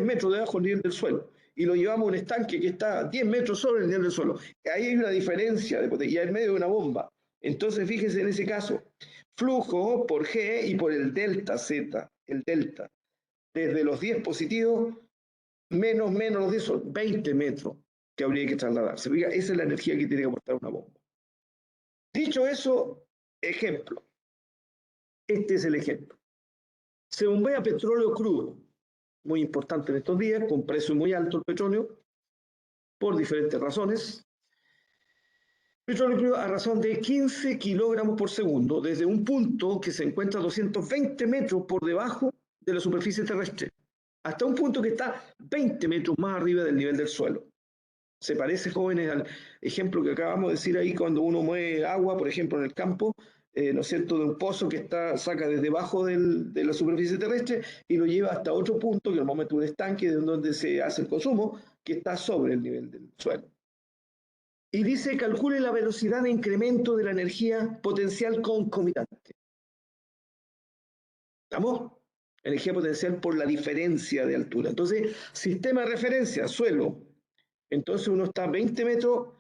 metros debajo del nivel del suelo y lo llevamos a un estanque que está 10 metros sobre el nivel del suelo. Ahí hay una diferencia de potencia, en medio de una bomba. Entonces, fíjense en ese caso, flujo por G y por el delta Z, el delta, desde los 10 positivos, menos los 10 son 20 metros que habría que trasladarse. Esa es la energía que tiene que aportar una bomba. Dicho eso, ejemplo. Este es el ejemplo. Se bombea petróleo crudo, muy importante en estos días, con precio muy alto el petróleo, por diferentes razones. Petróleo crudo a razón de 15 kilogramos por segundo, desde un punto que se encuentra a 220 metros por debajo de la superficie terrestre, hasta un punto que está 20 metros más arriba del nivel del suelo. Se parece, jóvenes, al ejemplo que acabamos de decir ahí, cuando uno mueve agua, por ejemplo, en el campo, ¿no es cierto?, de un pozo que saca desde debajo de la superficie terrestre y lo lleva hasta otro punto, que normalmente un estanque donde se hace el consumo, que está sobre el nivel del suelo. Y dice, calcule la velocidad de incremento de la energía potencial concomitante. ¿Estamos? Energía potencial por la diferencia de altura. Entonces, sistema de referencia, suelo. Entonces uno está 20 metros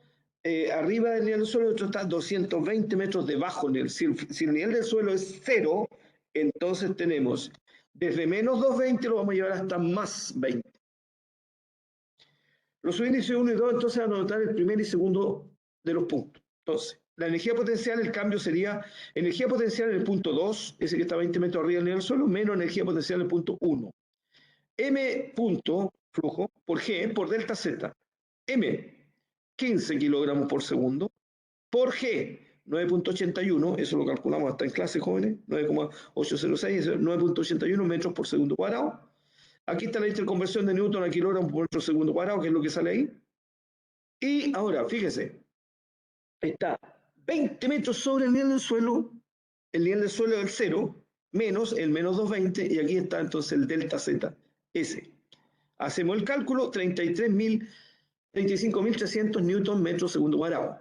arriba del nivel del suelo y otro está 220 metros debajo. Si el nivel del suelo es 0, entonces tenemos desde menos 220 lo vamos a llevar hasta más 20. Los subíndices 1 y 2 entonces van a notar el primer y segundo de los puntos. Entonces, la energía potencial, el cambio sería energía potencial en el punto 2, ese que está 20 metros arriba del nivel del suelo, menos energía potencial en el punto 1. M punto flujo por G por delta Z. M, 15 kilogramos por segundo, por G, 9.81, eso lo calculamos hasta en clase, jóvenes, 9,806, 9.81 metros por segundo cuadrado. Aquí está la interconversión de Newton a kilogramos por metro segundo cuadrado, que es lo que sale ahí. Y ahora, fíjese, está 20 metros sobre el nivel del suelo, el nivel del suelo es el 0, menos el menos 220, y aquí está entonces el delta Z, S. Hacemos el cálculo, 35.300 newton metro segundo cuadrado.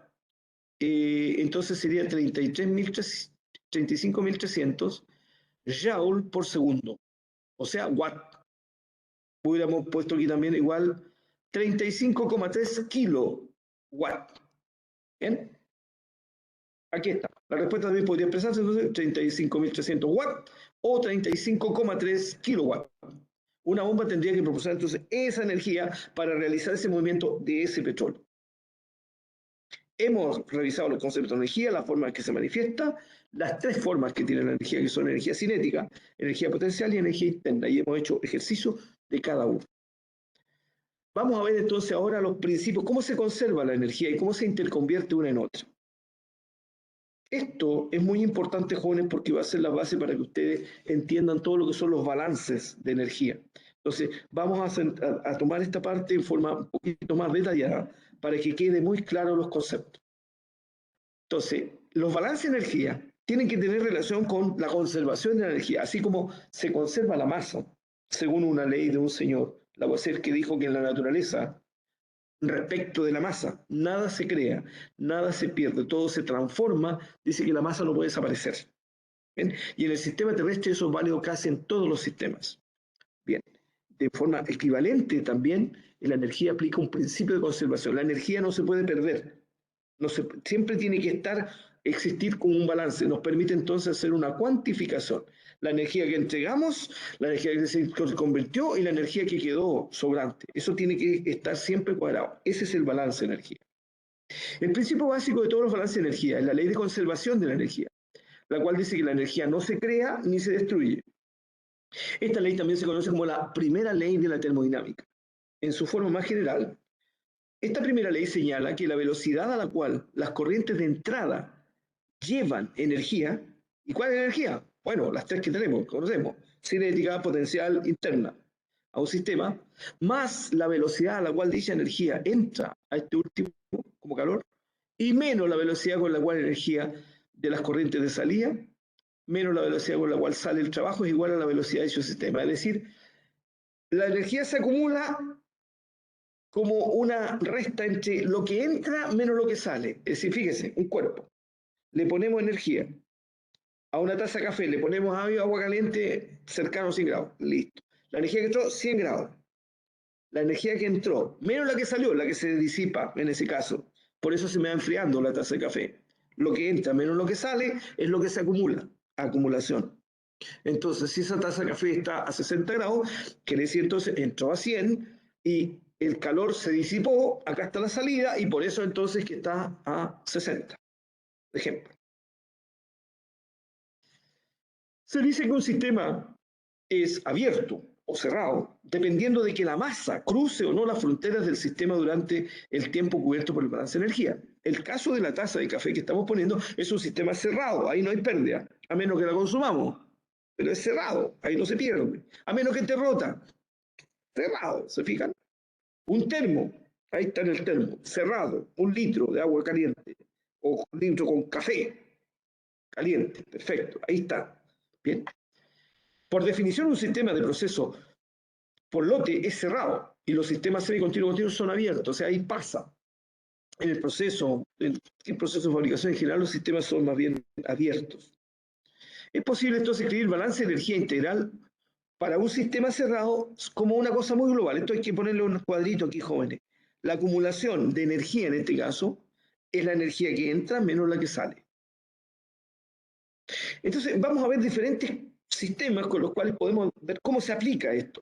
Entonces sería 35.300 joule por segundo, o sea, watt. Hubiéramos puesto aquí también igual 35,3 kilowatt. ¿Bien? Aquí está. La respuesta también podría expresarse entonces 35.300 watts o 35,3 kilowatts. Una bomba tendría que proporcionar entonces esa energía para realizar ese movimiento de ese petróleo. Hemos revisado los conceptos de energía, la forma en que se manifiesta, las tres formas que tiene la energía, que son energía cinética, energía potencial y energía interna, y hemos hecho ejercicio de cada uno. Vamos a ver entonces ahora los principios, cómo se conserva la energía y cómo se interconvierte una en otra. Esto es muy importante, jóvenes, porque va a ser la base para que ustedes entiendan todo lo que son los balances de energía. Entonces, vamos a tomar esta parte en forma un poquito más detallada para que quede muy claro los conceptos. Entonces, los balances de energía tienen que tener relación con la conservación de la energía, así como se conserva la masa, según una ley de un señor, Lavoisier, que dijo que en la naturaleza, respecto de la masa, nada se crea, nada se pierde, todo se transforma, dice que la masa no puede desaparecer. ¿Bien? Y en el sistema terrestre eso es válido casi en todos los sistemas. Bien, de forma equivalente también, la energía aplica un principio de conservación. La energía no se puede perder, siempre tiene que existir como un balance. Nos permite entonces hacer una cuantificación. La energía que entregamos, la energía que se convirtió y la energía que quedó sobrante. Eso tiene que estar siempre cuadrado. Ese es el balance de energía. El principio básico de todos los balances de energía es la ley de conservación de la energía, la cual dice que la energía no se crea ni se destruye. Esta ley también se conoce como la primera ley de la termodinámica. En su forma más general, esta primera ley señala que la velocidad a la cual las corrientes de entrada llevan energía, ¿y cuál es la energía? Bueno, las tres que tenemos, conocemos, cinética, potencial, interna, a un sistema, más la velocidad a la cual dicha energía entra a este último como calor, y menos la velocidad con la cual la energía de las corrientes de salida, menos la velocidad con la cual sale el trabajo, es igual a la velocidad de su sistema. Es decir, la energía se acumula como una resta entre lo que entra menos lo que sale. Es decir, fíjese, un cuerpo, le ponemos energía, a una taza de café le ponemos agua caliente cercano a 100 grados, listo. La energía que entró, 100 grados. La energía que entró, menos la que salió, la que se disipa en ese caso. Por eso se me va enfriando la taza de café. Lo que entra menos lo que sale es lo que se acumula, acumulación. Entonces, si esa taza de café está a 60 grados, quiere decir entonces entró a 100 y el calor se disipó, acá está la salida y por eso entonces que está a 60. Ejemplo. Se dice que un sistema es abierto o cerrado, dependiendo de que la masa cruce o no las fronteras del sistema durante el tiempo cubierto por el balance de energía. El caso de la taza de café que estamos poniendo es un sistema cerrado, ahí no hay pérdida, a menos que la consumamos, pero es cerrado, ahí no se pierde, a menos que esté rota, cerrado, ¿se fijan? Un termo, ahí está en el termo, cerrado, 1 litro de agua caliente, o 1 litro con café caliente, perfecto, ahí está, bien. Por definición, un sistema de proceso por lote es cerrado y los sistemas semicontinuos son abiertos, o sea, ahí pasa. En el proceso de fabricación en general, los sistemas son más bien abiertos. Es posible entonces escribir balance de energía integral para un sistema cerrado como una cosa muy global. Esto hay que ponerle un cuadrito aquí, jóvenes. La acumulación de energía en este caso es la energía que entra menos la que sale. Entonces, vamos a ver diferentes sistemas con los cuales podemos ver cómo se aplica esto.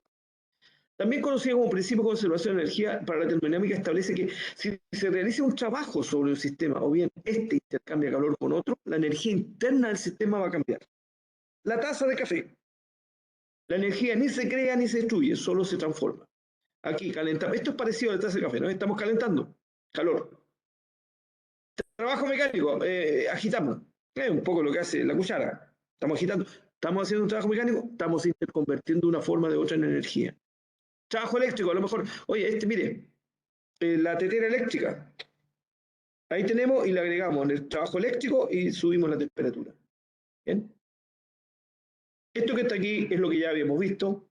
También conocido como principio de conservación de energía para la termodinámica, establece que si se realiza un trabajo sobre un sistema o bien este intercambia calor con otro, la energía interna del sistema va a cambiar. La taza de café. La energía ni se crea ni se destruye, solo se transforma. Aquí calentamos. Esto es parecido a la taza de café, ¿no? Estamos calentando. Calor. Trabajo mecánico. Agitamos. Es un poco lo que hace la cuchara. Estamos agitando. Estamos haciendo un trabajo mecánico. Estamos interconvirtiendo una forma de otra en energía. Trabajo eléctrico, a lo mejor. Oye, mire, la tetera eléctrica. Ahí tenemos y le agregamos en el trabajo eléctrico y subimos la temperatura. ¿Bien? Esto que está aquí es lo que ya habíamos visto,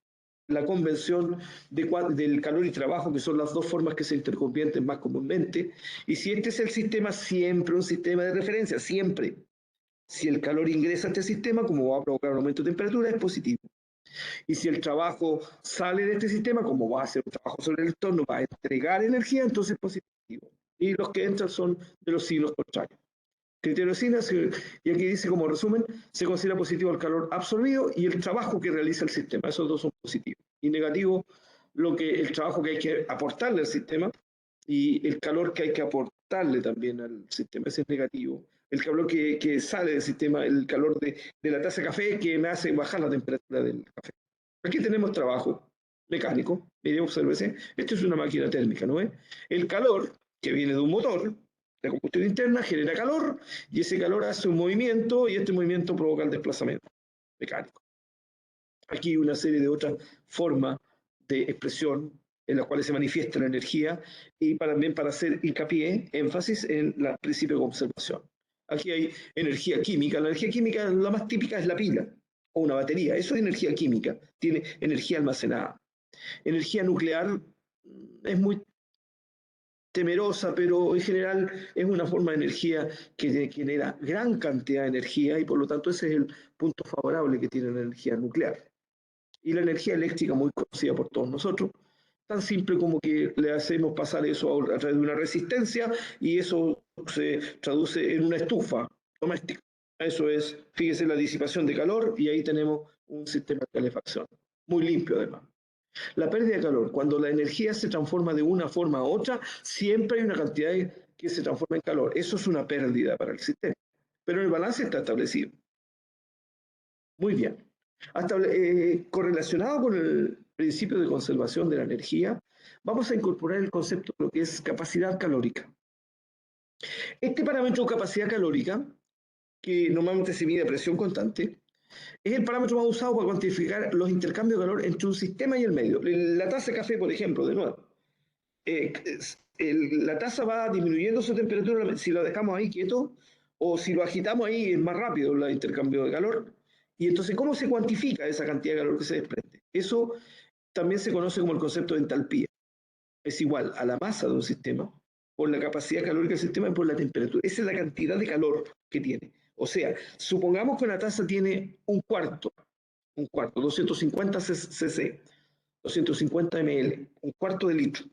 la convención del calor y trabajo, que son las dos formas que se interconvierten más comúnmente. Y si este es el sistema, siempre un sistema de referencia, siempre. Si el calor ingresa a este sistema, como va a provocar un aumento de temperatura, es positivo. Y si el trabajo sale de este sistema, como va a hacer un trabajo sobre el entorno, va a entregar energía, entonces es positivo. Y los que entran son de los signos contrarios. Criterio SINA, y aquí dice como resumen, se considera positivo el calor absorbido y el trabajo que realiza el sistema. Esos dos son positivos. Y negativo, el trabajo que hay que aportarle al sistema y el calor que hay que aportarle también al sistema. Ese es negativo. El calor que sale del sistema, el calor de la taza de café que me hace bajar la temperatura del café. Aquí tenemos trabajo mecánico. Mire, obsérvese. Esto es una máquina térmica, ¿no es? El calor que viene de un motor La combustión interna genera calor y ese calor hace un movimiento y este movimiento provoca el desplazamiento mecánico. Aquí hay una serie de otras formas de expresión en las cuales se manifiesta la energía y también para hacer hincapié, énfasis en el principio de conservación. Aquí hay energía química. La energía química, la más típica es la pila o una batería. Eso es energía química, tiene energía almacenada. Energía nuclear es muy temerosa, pero en general es una forma de energía que genera gran cantidad de energía y por lo tanto ese es el punto favorable que tiene la energía nuclear. Y la energía eléctrica, muy conocida por todos nosotros, tan simple como que le hacemos pasar eso a través de una resistencia y eso se traduce en una estufa doméstica. Eso es, fíjese, la disipación de calor y ahí tenemos un sistema de calefacción, muy limpio además. La pérdida de calor, cuando la energía se transforma de una forma a otra, siempre hay una cantidad que se transforma en calor. Eso es una pérdida para el sistema, pero el balance está establecido. Muy bien. Correlacionado con el principio de conservación de la energía, vamos a incorporar el concepto de lo que es capacidad calórica. Este parámetro de capacidad calórica, que normalmente se mide a presión constante, es el parámetro más usado para cuantificar los intercambios de calor entre un sistema y el medio. La taza de café, por ejemplo, de nuevo, la taza va disminuyendo su temperatura si lo dejamos ahí quieto o si lo agitamos ahí es más rápido el intercambio de calor. Y entonces, ¿cómo se cuantifica esa cantidad de calor que se desprende? Eso también se conoce como el concepto de entalpía. Es igual a la masa de un sistema por la capacidad calórica del sistema y por la temperatura. Esa es la cantidad de calor que tiene. O sea, supongamos que una taza tiene un cuarto, 250 cc, 250 ml, un cuarto de litro,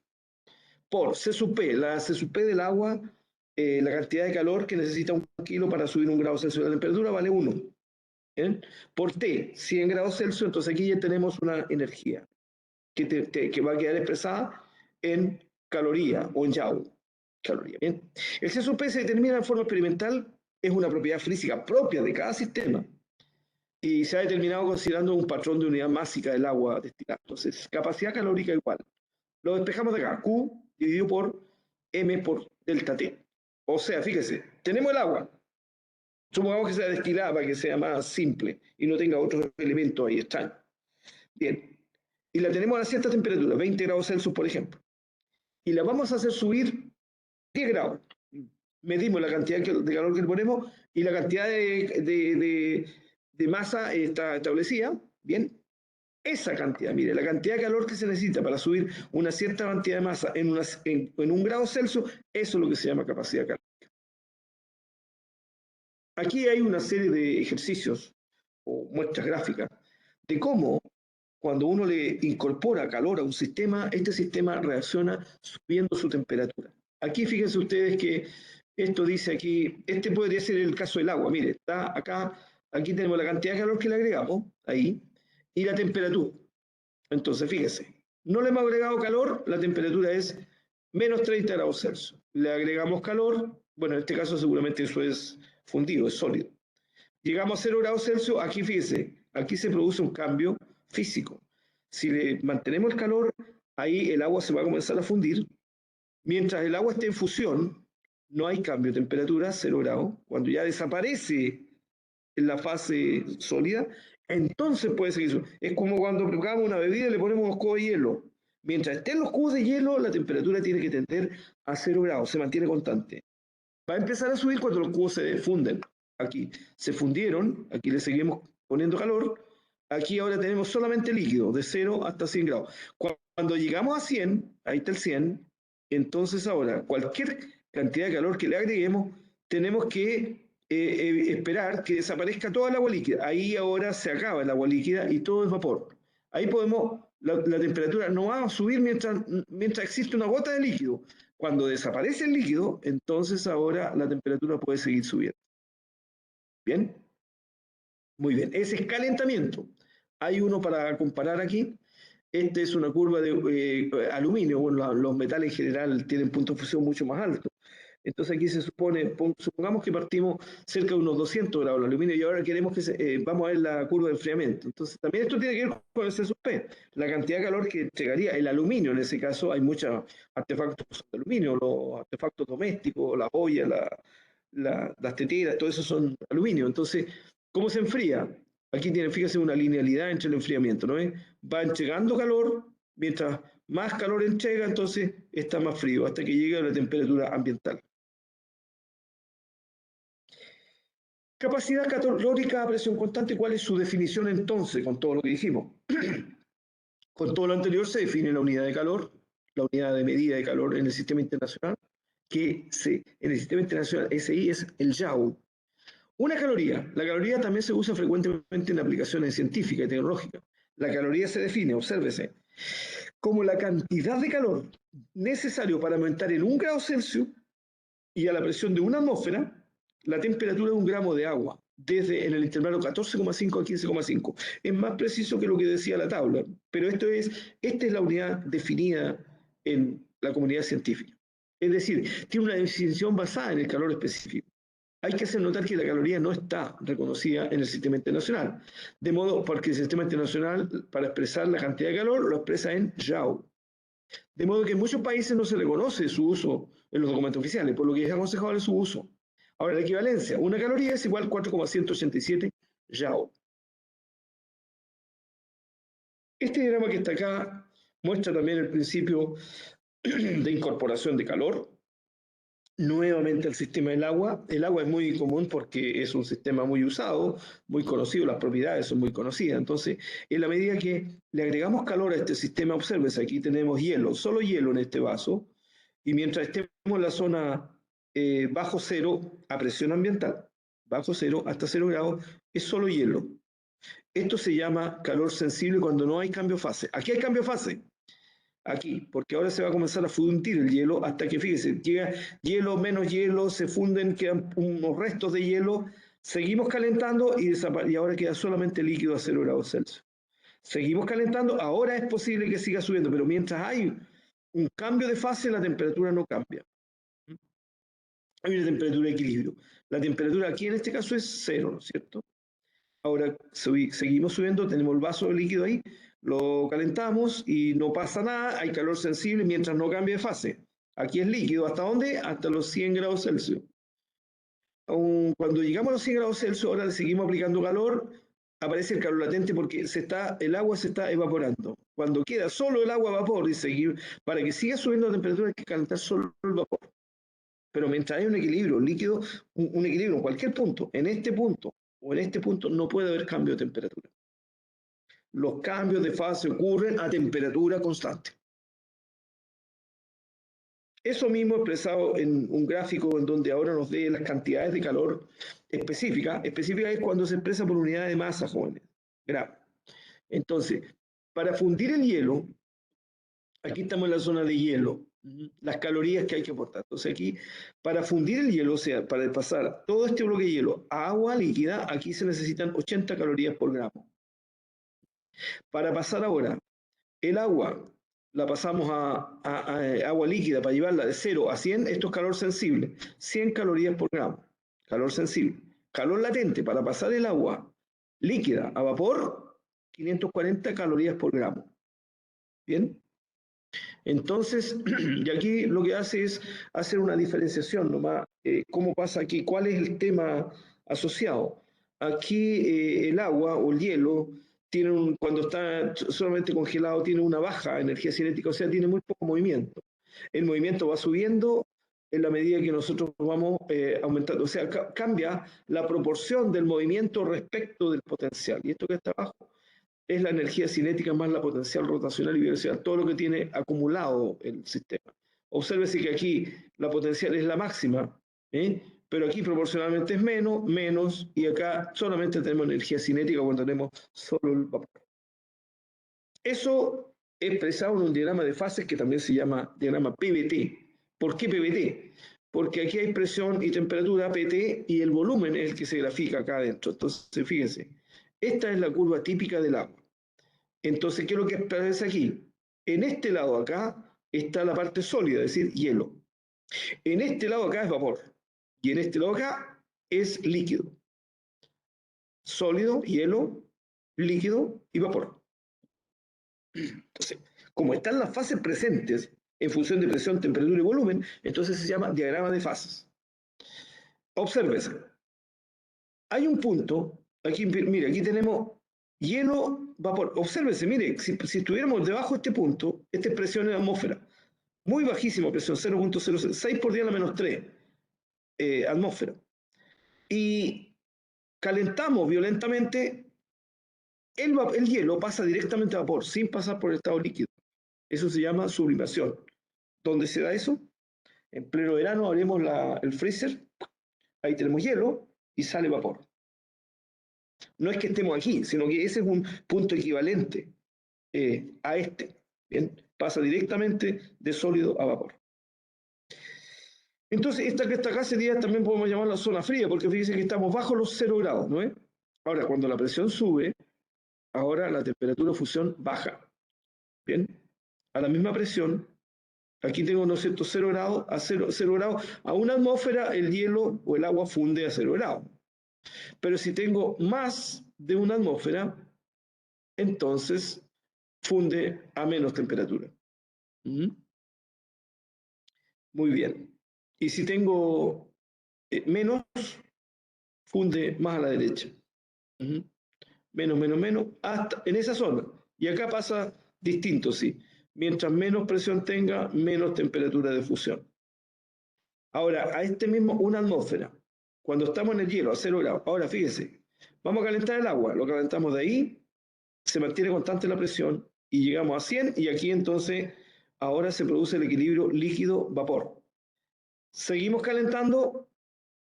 por C sub P, la C sub P del agua, la cantidad de calor que necesita un kilo para subir un grado Celsius de la temperatura vale 1. Por T, 100 grados Celsius, entonces aquí ya tenemos una energía que va a quedar expresada en caloría o en Joule. Caloría, ¿bien? El C sub P se determina en forma experimental, es una propiedad física propia de cada sistema y se ha determinado considerando un patrón de unidad másica del agua destilada. Entonces, capacidad calórica igual. Lo despejamos de acá, Q dividido por M por delta T. O sea, fíjese, tenemos el agua. Supongamos que sea destilada para que sea más simple y no tenga otros elementos ahí extraños. Bien. Y la tenemos a cierta temperatura, 20 grados Celsius, por ejemplo. Y la vamos a hacer subir 10 grados. Medimos la cantidad de calor que le ponemos y la cantidad de masa está establecida. Bien. Esa cantidad, mire, la cantidad de calor que se necesita para subir una cierta cantidad de masa en un grado Celsius, eso es lo que se llama capacidad calórica. Aquí hay una serie de ejercicios o muestras gráficas de cómo cuando uno le incorpora calor a un sistema, este sistema reacciona subiendo su temperatura. Aquí fíjense ustedes que esto dice aquí, este podría ser el caso del agua, mire, está acá, aquí tenemos la cantidad de calor que le agregamos, ahí, y la temperatura. Entonces, fíjese, no le hemos agregado calor, la temperatura es menos 30 grados Celsius. Le agregamos calor, bueno, en este caso seguramente eso es fundido, es sólido. Llegamos a 0 grados Celsius, aquí fíjese, aquí se produce un cambio físico. Si le mantenemos el calor, ahí el agua se va a comenzar a fundir. Mientras el agua esté en fusión, no hay cambio de temperatura, 0 grados. Cuando ya desaparece en la fase sólida, entonces puede seguir. Es como cuando preparamos una bebida y le ponemos unos cubos de hielo. Mientras estén los cubos de hielo, la temperatura tiene que tender a 0 grados, se mantiene constante. Va a empezar a subir cuando los cubos se funden. Aquí se fundieron, aquí le seguimos poniendo calor, aquí ahora tenemos solamente líquido, de 0 hasta 100 grados. Cuando llegamos a 100, ahí está el 100, entonces ahora cualquier cantidad de calor que le agreguemos, tenemos que esperar que desaparezca toda el agua líquida. Ahí ahora se acaba el agua líquida y todo es vapor. Ahí podemos, la temperatura no va a subir mientras existe una gota de líquido. Cuando desaparece el líquido, entonces ahora la temperatura puede seguir subiendo. ¿Bien? Muy bien. Ese es calentamiento. Hay uno para comparar aquí. Esta es una curva de aluminio. Bueno, los metales en general tienen punto de fusión mucho más alto. Entonces aquí se supone, supongamos que partimos cerca de unos 200 grados de aluminio y ahora queremos que vamos a ver la curva de enfriamiento. Entonces también esto tiene que ver con el C sub P, la cantidad de calor que entregaría el aluminio. En ese caso hay muchos artefactos de aluminio, los artefactos domésticos, las ollas, las teteras, todo eso son aluminio. Entonces, ¿cómo se enfría? Aquí tiene, fíjese, una linealidad entre el enfriamiento, ¿no es? Va entregando calor, mientras más calor entrega, entonces está más frío, hasta que llegue a la temperatura ambiental. Capacidad calórica a presión constante, ¿cuál es su definición entonces con todo lo que dijimos? Con todo lo anterior se define la unidad de calor, la unidad de medida de calor en el sistema internacional, en el sistema internacional SI es el Joule. Una caloría. La caloría también se usa frecuentemente en aplicaciones científicas y tecnológicas. La caloría se define, obsérvese, como la cantidad de calor necesario para aumentar en 1 grado Celsius y a la presión de una atmósfera la temperatura de 1 gramo de agua, desde en el intervalo 14,5 a 15,5. Es más preciso que lo que decía la tabla, pero esta es la unidad definida en la comunidad científica. Es decir, tiene una definición basada en el calor específico. Hay que hacer notar que la caloría no está reconocida en el sistema internacional, de modo porque el sistema internacional, para expresar la cantidad de calor, lo expresa en Joule. De modo que en muchos países no se reconoce su uso en los documentos oficiales, por lo que es aconsejable su uso. Ahora, la equivalencia, una caloría es igual a 4,187 Joule. Este diagrama que está acá muestra también el principio de incorporación de calor nuevamente al sistema del agua. El agua es muy común porque es un sistema muy usado, muy conocido, las propiedades son muy conocidas. Entonces, en la medida que le agregamos calor a este sistema, observes, aquí tenemos hielo, solo hielo en este vaso, y mientras estemos en la zona bajo cero a presión ambiental, bajo cero hasta 0 grados, es solo hielo. Esto se llama calor sensible cuando no hay cambio de fase. Aquí hay cambio de fase. Aquí, porque ahora se va a comenzar a fundir el hielo hasta que, fíjese, llega hielo, menos hielo, se funden, quedan unos restos de hielo, seguimos calentando y ahora queda solamente líquido a 0 grados Celsius. Seguimos calentando, ahora es posible que siga subiendo, pero mientras hay un cambio de fase, la temperatura no cambia. Hay una temperatura de equilibrio. La temperatura aquí en este caso es 0, ¿no es cierto? Ahora seguimos subiendo, tenemos el vaso de líquido ahí, lo calentamos y no pasa nada, hay calor sensible mientras no cambie de fase. Aquí es líquido, ¿hasta dónde? Hasta los 100 grados Celsius. Cuando llegamos a los 100 grados Celsius, ahora le seguimos aplicando calor, aparece el calor latente porque el agua se está evaporando. Cuando queda solo el agua a vapor, para que siga subiendo la temperatura hay que calentar solo el vapor. Pero mientras hay un equilibrio líquido, un equilibrio en cualquier punto, en este punto o en este punto no puede haber cambio de temperatura. Los cambios de fase ocurren a temperatura constante. Eso mismo expresado en un gráfico en donde ahora nos dé las cantidades de calor específicas. Específica es cuando se expresa por unidad de masa, jóvenes. Gramos. Entonces, para fundir el hielo, aquí estamos en la zona de hielo, las calorías que hay que aportar. Entonces aquí, para fundir el hielo, o sea, para pasar todo este bloque de hielo a agua líquida, aquí se necesitan 80 calorías por gramo. Para pasar ahora el agua, la pasamos a agua líquida para llevarla de 0 a 100, esto es calor sensible, 100 calorías por gramo, calor sensible. Calor latente, para pasar el agua líquida a vapor, 540 calorías por gramo. ¿Bien? Entonces, y aquí lo que hace es hacer una diferenciación nomás. ¿Cómo pasa aquí? ¿Cuál es el tema asociado? Aquí el agua o el hielo cuando está solamente congelado tiene una baja energía cinética, o sea, tiene muy poco movimiento. El movimiento va subiendo en la medida que nosotros vamos aumentando, o sea, cambia la proporción del movimiento respecto del potencial. Y esto que está abajo es la energía cinética más la potencial rotacional y bivelocidad, todo lo que tiene acumulado el sistema. Obsérvese que aquí la potencial es la máxima, pero aquí proporcionalmente es menos, y acá solamente tenemos energía cinética cuando tenemos solo el vapor. Eso es expresado en un diagrama de fases que también se llama diagrama PVT. ¿Por qué PVT? Porque aquí hay presión y temperatura, PT, y el volumen es el que se grafica acá adentro. Entonces, fíjense, esta es la curva típica del agua. Entonces, ¿qué es lo que aparece aquí? En este lado acá está la parte sólida, es decir, hielo. En este lado acá es vapor y en este lado acá es líquido. Sólido, hielo, líquido y vapor. Entonces, como están las fases presentes en función de presión, temperatura y volumen, entonces se llama diagrama de fases. Obsérvese. Hay un punto, aquí, mire, aquí tenemos hielo, vapor. Obsérvese, mire, si estuviéramos debajo de este punto, esta es presión en la atmósfera, muy bajísima presión, 0.06 por 10 a la menos 3 atmósfera. Y calentamos violentamente, el hielo pasa directamente a vapor, sin pasar por el estado líquido. Eso se llama sublimación. ¿Dónde se da eso? En pleno verano abrimos el freezer, ahí tenemos hielo y sale vapor. No es que estemos aquí, sino que ese es un punto equivalente a este. ¿Bien? Pasa directamente de sólido a vapor. Entonces, esta que está acá sería, también podemos llamarla zona fría, porque fíjense que estamos bajo los 0 grados, ¿no es? Ahora, cuando la presión sube, ahora la temperatura de fusión baja. ¿Bien? A la misma presión, aquí tengo, ¿no es cierto?, 0 grados a 0 grados. A una atmósfera el hielo o el agua funde a 0 grados. Pero si tengo más de una atmósfera, entonces funde a menos temperatura. Muy bien. Y si tengo menos, funde más a la derecha. Menos, menos, menos, hasta en esa zona. Y acá pasa distinto, sí. Mientras menos presión tenga, menos temperatura de fusión. Ahora, a este mismo, una atmósfera. Cuando estamos en el hielo, a 0 grados. Ahora, fíjese, vamos a calentar el agua. Lo calentamos de ahí, se mantiene constante la presión y llegamos a 100 y aquí entonces ahora se produce el equilibrio líquido-vapor. Seguimos calentando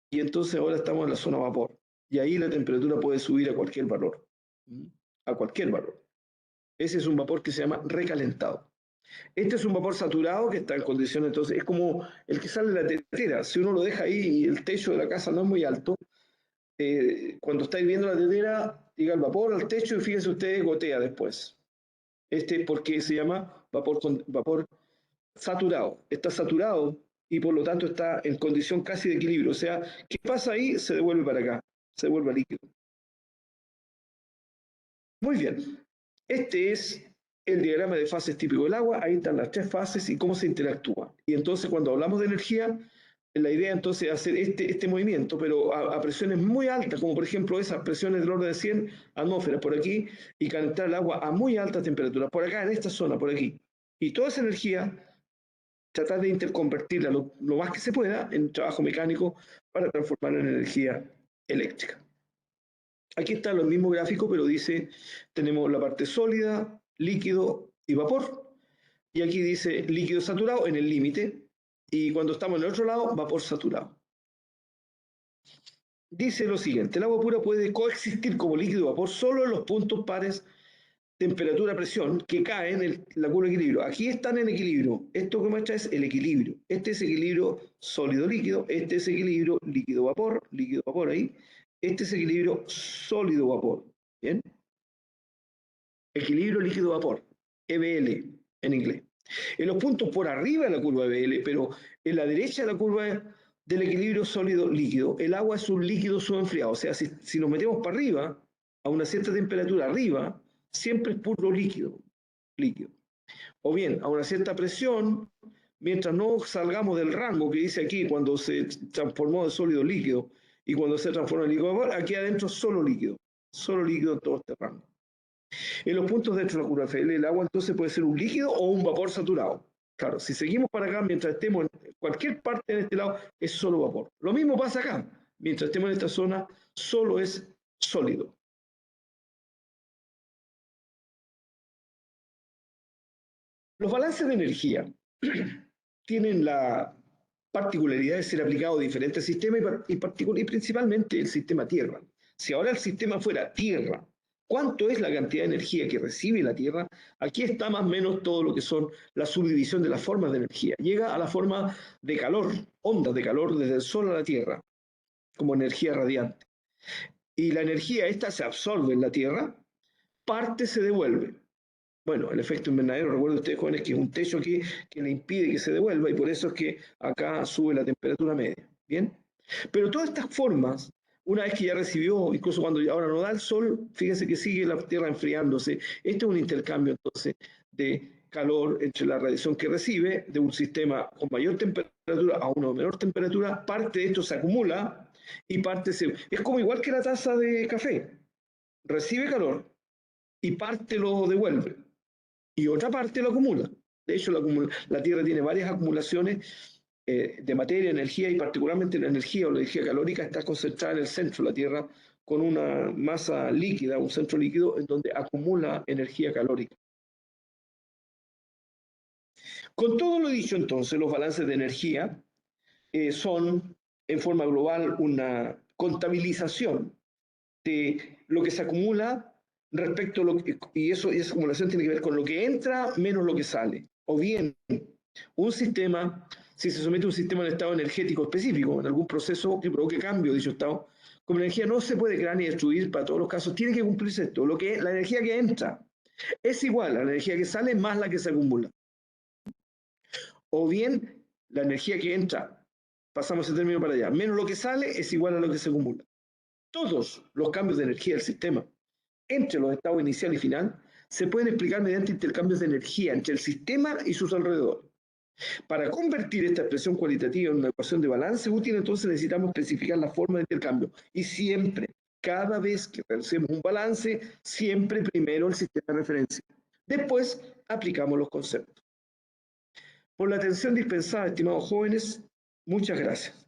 y entonces ahora estamos en la zona vapor. Y ahí la temperatura puede subir a cualquier valor. A cualquier valor. Ese es un vapor que se llama recalentado. Este es un vapor saturado que está en condiciones, entonces, es como el que sale de la tetera. Si uno lo deja ahí y el techo de la casa no es muy alto, cuando está hirviendo la tetera, llega el vapor al techo y fíjense ustedes, gotea después. Porque se llama vapor saturado. Está saturado y por lo tanto está en condición casi de equilibrio. O sea, ¿qué pasa ahí? Se devuelve para acá, se devuelve a líquido. Muy bien. Este es el diagrama de fases típico del agua. Ahí están las tres fases y cómo se interactúan. Y entonces cuando hablamos de energía, la idea entonces es hacer este movimiento, pero a presiones muy altas, como por ejemplo esas presiones del orden de 100 atmósferas por aquí, y calentar el agua a muy altas temperaturas, por acá, en esta zona, por aquí. Y toda esa energía, tratar de interconvertirla lo más que se pueda en trabajo mecánico para transformarla en energía eléctrica. Aquí está lo mismo gráfico, pero dice, tenemos la parte sólida, líquido y vapor. Y aquí dice líquido saturado en el límite. Y cuando estamos en el otro lado, vapor saturado. Dice lo siguiente, el agua pura puede coexistir como líquido y vapor solo en los puntos pares temperatura-presión que caen en la curva de equilibrio. Aquí están en equilibrio. Esto que muestra es el equilibrio. Este es equilibrio sólido-líquido, este es equilibrio líquido-vapor ahí. Este es equilibrio sólido-vapor. ¿Bien? Equilibrio líquido-vapor, EBL en inglés. En los puntos por arriba de la curva EBL, pero en la derecha de la curva del equilibrio sólido-líquido, el agua es un líquido subenfriado. O sea, si nos metemos para arriba, a una cierta temperatura arriba, siempre es puro líquido. O bien, a una cierta presión, mientras no salgamos del rango que dice aquí, cuando se transformó de sólido líquido y cuando se transforma en líquido vapor, aquí adentro solo líquido en todo este rango. En los puntos dentro de la curva FL, el agua entonces puede ser un líquido o un vapor saturado. Claro, si seguimos para acá, mientras estemos en cualquier parte de este lado, es solo vapor. Lo mismo pasa acá. Mientras estemos en esta zona, solo es sólido. Los balances de energía tienen la particularidad de ser aplicados a diferentes sistemas y principalmente el sistema Tierra. Si ahora el sistema fuera Tierra, ¿cuánto es la cantidad de energía que recibe la Tierra? Aquí está más o menos todo lo que son la subdivisión de las formas de energía. Llega a la forma de calor, ondas de calor desde el Sol a la Tierra, como energía radiante. Y la energía esta se absorbe en la Tierra, parte se devuelve. Bueno, el efecto invernadero, recuerden ustedes jóvenes, que es un techo que le impide que se devuelva y por eso es que acá sube la temperatura media. ¿Bien? Pero todas estas formas, una vez que ya recibió, incluso cuando ahora no da el sol, fíjense que sigue la Tierra enfriándose. Este es un intercambio entonces de calor entre la radiación que recibe de un sistema con mayor temperatura a uno de menor temperatura. Parte de esto se acumula y parte se... Es como igual que la taza de café. Recibe calor y parte lo devuelve y otra parte lo acumula. De hecho, la Tierra tiene varias acumulaciones de materia, energía, y particularmente la energía o la energía calórica está concentrada en el centro de la Tierra con una masa líquida, un centro líquido en donde acumula energía calórica. Con todo lo dicho entonces, los balances de energía son en forma global una contabilización de lo que se acumula respecto a lo que, y esa acumulación tiene que ver con lo que entra menos lo que sale. O bien, un sistema, si se somete a un sistema en estado energético específico, en algún proceso que provoque cambio de dicho estado, como la energía no se puede crear ni destruir para todos los casos, tiene que cumplirse esto. La energía que entra es igual a la energía que sale más la que se acumula. O bien, la energía que entra, pasamos ese término para allá, menos lo que sale es igual a lo que se acumula. Todos los cambios de energía del sistema entre los estados inicial y final se pueden explicar mediante intercambios de energía entre el sistema y sus alrededores. Para convertir esta expresión cualitativa en una ecuación de balance útil, entonces necesitamos especificar la forma de intercambio. Y siempre, cada vez que realicemos un balance, siempre primero el sistema de referencia. Después aplicamos los conceptos. Por la atención dispensada, estimados jóvenes, muchas gracias.